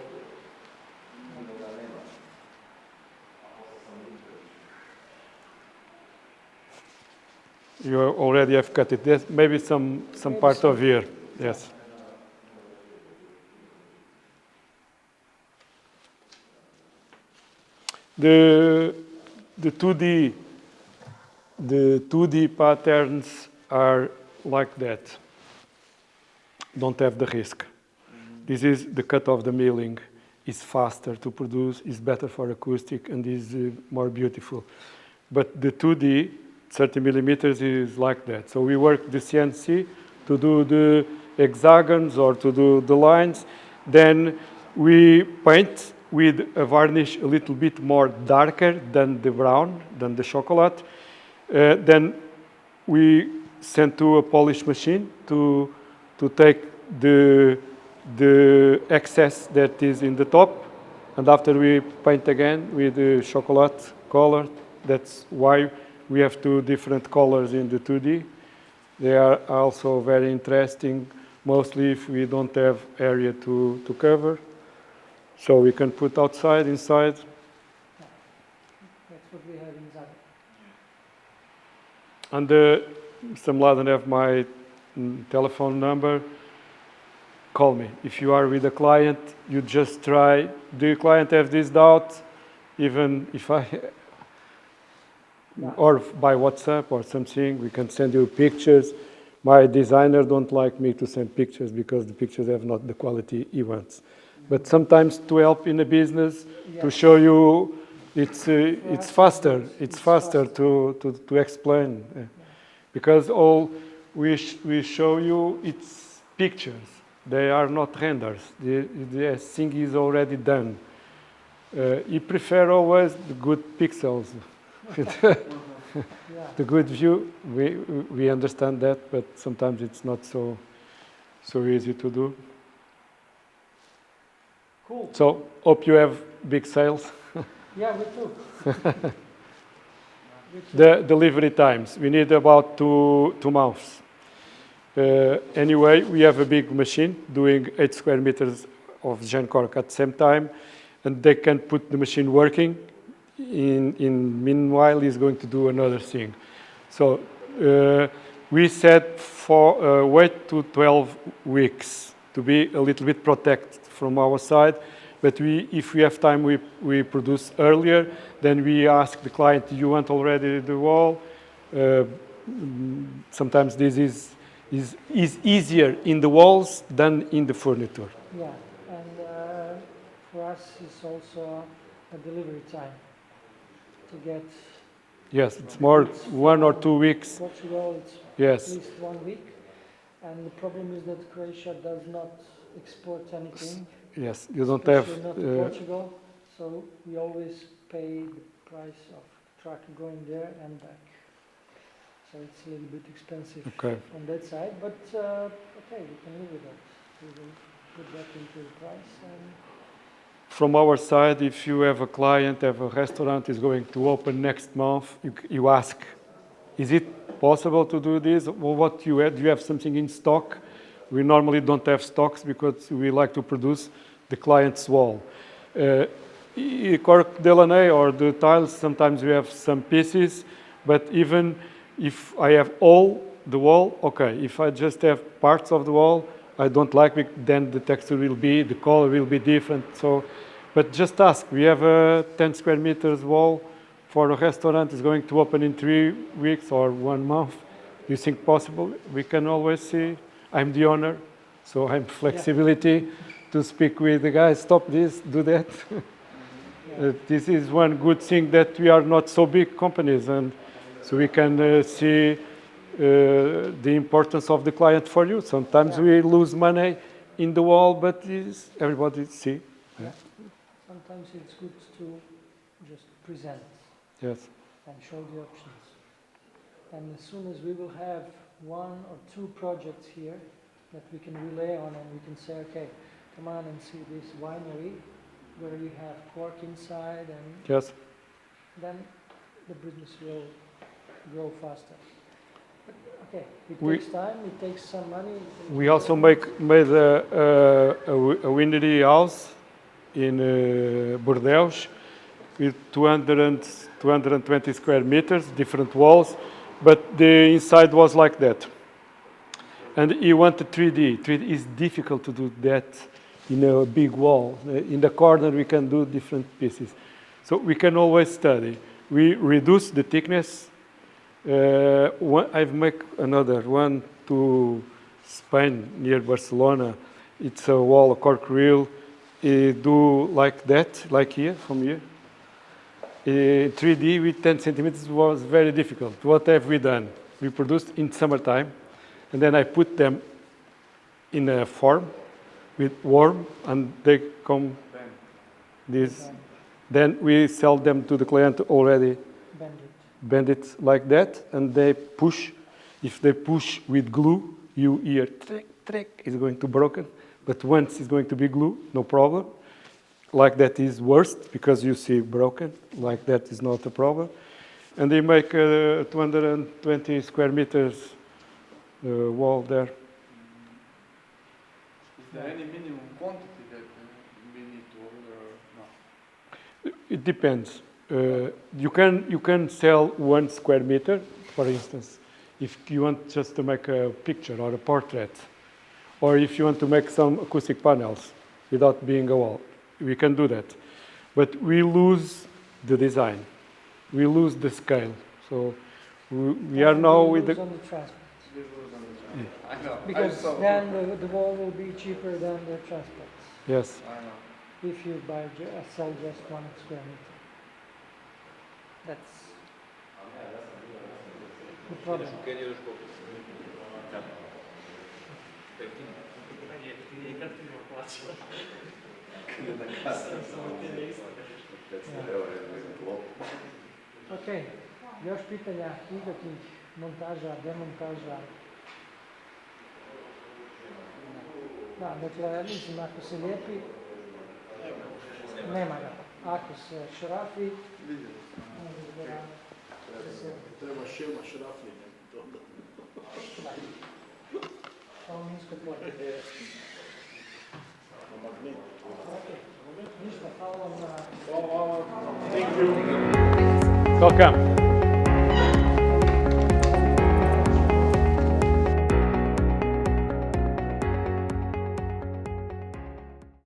You already have cut it. There's maybe some part of here. Yes. The 2D patterns are like that. Don't have the risk. This is the cut of the milling. It's faster to produce, it's better for acoustic, and is more beautiful. But the 2D, 30 millimeters, is like that. So we work the CNC to do the hexagons or to do the lines. Then we paint with a varnish a little bit more darker than the brown, than the chocolate. Then we send to a polish machine to take the excess that is in the top, and after we paint again with the chocolate color. That's why we have two different colors in the 2D. They are also very interesting, mostly if we don't have area to cover. So we can put outside, inside. That's what we have in Zagreb. And some Laden have my telephone number. Call me. If you are with a client, you just try. Do your client have this doubt? Even if or by WhatsApp or something. We can send you pictures. My designer don't like me to send pictures because the pictures have not the quality he wants. But sometimes to help in a business, to show you, it's faster. It's faster to explain. Because all we show you, it's pictures. They are not renders. The thing is already done. You prefer always the good pixels. The good view, we understand that, but sometimes it's not so easy to do. Cool. So, hope you have big sales. Yeah, we too. The delivery times, we need about two months. Anyway, we have a big machine doing 8 square meters of Gen cork at the same time, and they can put the machine working. In meanwhile, he's going to do another thing. So we said for wait to 12 weeks to be a little bit protected from our side. But if we have time, we produce earlier. Then we ask the client, "Do you want already the wall?" Sometimes this is easier in the walls than in the furniture. Yeah, and for us, it's also a delivery time to get. Yes, it's more 1 or 2 weeks. Portugal, it's Yes. at least 1 week, and the problem is that Croatia does not export anything. Yes, you don't have. Especially not Portugal, so we always pay the price of the truck going there and back. So it's a little bit expensive Okay. on that side, but okay, we can live with that. We will put that into the price. And From our side, if you have a client, have a restaurant is going to open next month, you ask, is it possible to do this? Well, what do you have? Do you have something in stock? We normally don't have stocks because we like to produce the client's wall. Cork Delaney or the tiles, sometimes we have some pieces, but even if I have all the wall, okay. If I just have parts of the wall, I don't like it, then the texture will be, the color will be different. So, but just ask. We have a 10 square meters wall for a restaurant. It's going to open in 3 weeks or 1 month. Do you think possible? We can always see. I'm the owner, so I'm flexibility to speak with the guys. Stop this, do that. This is one good thing that we are not so big companies, and so we can see the importance of the client for you. Sometimes we lose money in the wall, but everybody see. sometimes it's good to just present Yes. and show the options. And as soon as we will have 1 or 2 projects here that we can relay on, and we can say, okay, come on and see this winery where we have cork inside, and Yes. then the business will grow faster. But, okay, it We- takes time, it takes some money. We also made a winery house in Bordeaux with 220 square meters, different walls, but the inside was like that. And he wanted 3D. 3D is difficult to do that in a big wall. In the corner, we can do different pieces. So we can always study. We reduce the thickness. I've made another one to Spain, near Barcelona. It's a wall, a cork reel. Do like that, like here, from here. 3D with 10 centimeters was very difficult. What have we done? We produced in summertime, and then I put them in a form with worm, and they come this. Then we sell them to the client already bend it like that, and they push. If they push with glue, you hear trick, trick, it's going to broken. But once it's going to be glue, no problem. Like that is worst because you see broken. Like that is not a problem. And they make a 220 square meters wall there. Is there any minimum quantity that we need to order or no? It depends. You can sell 1 square meter, for instance, if you want just to make a picture or a portrait, or if you want to make some acoustic panels without being a wall, we can do that. But we lose the design, we lose the scale. So So we are now we with lose the, on the transport. I know. Because I saw. then the wall will be cheaper than the transport. yes. I know. If you sell just 1 square meter. That's the problem. Ok, još pitanja ikakvih montaža, demontaža. Da, dakle, mislim, ako se lijepi, nema ga. Ako se šrafi, može ga Treba šema šrafljenja. kao nisko polje. Magnet. Ok, ništa, hvala vam na... Thank you. Welcome.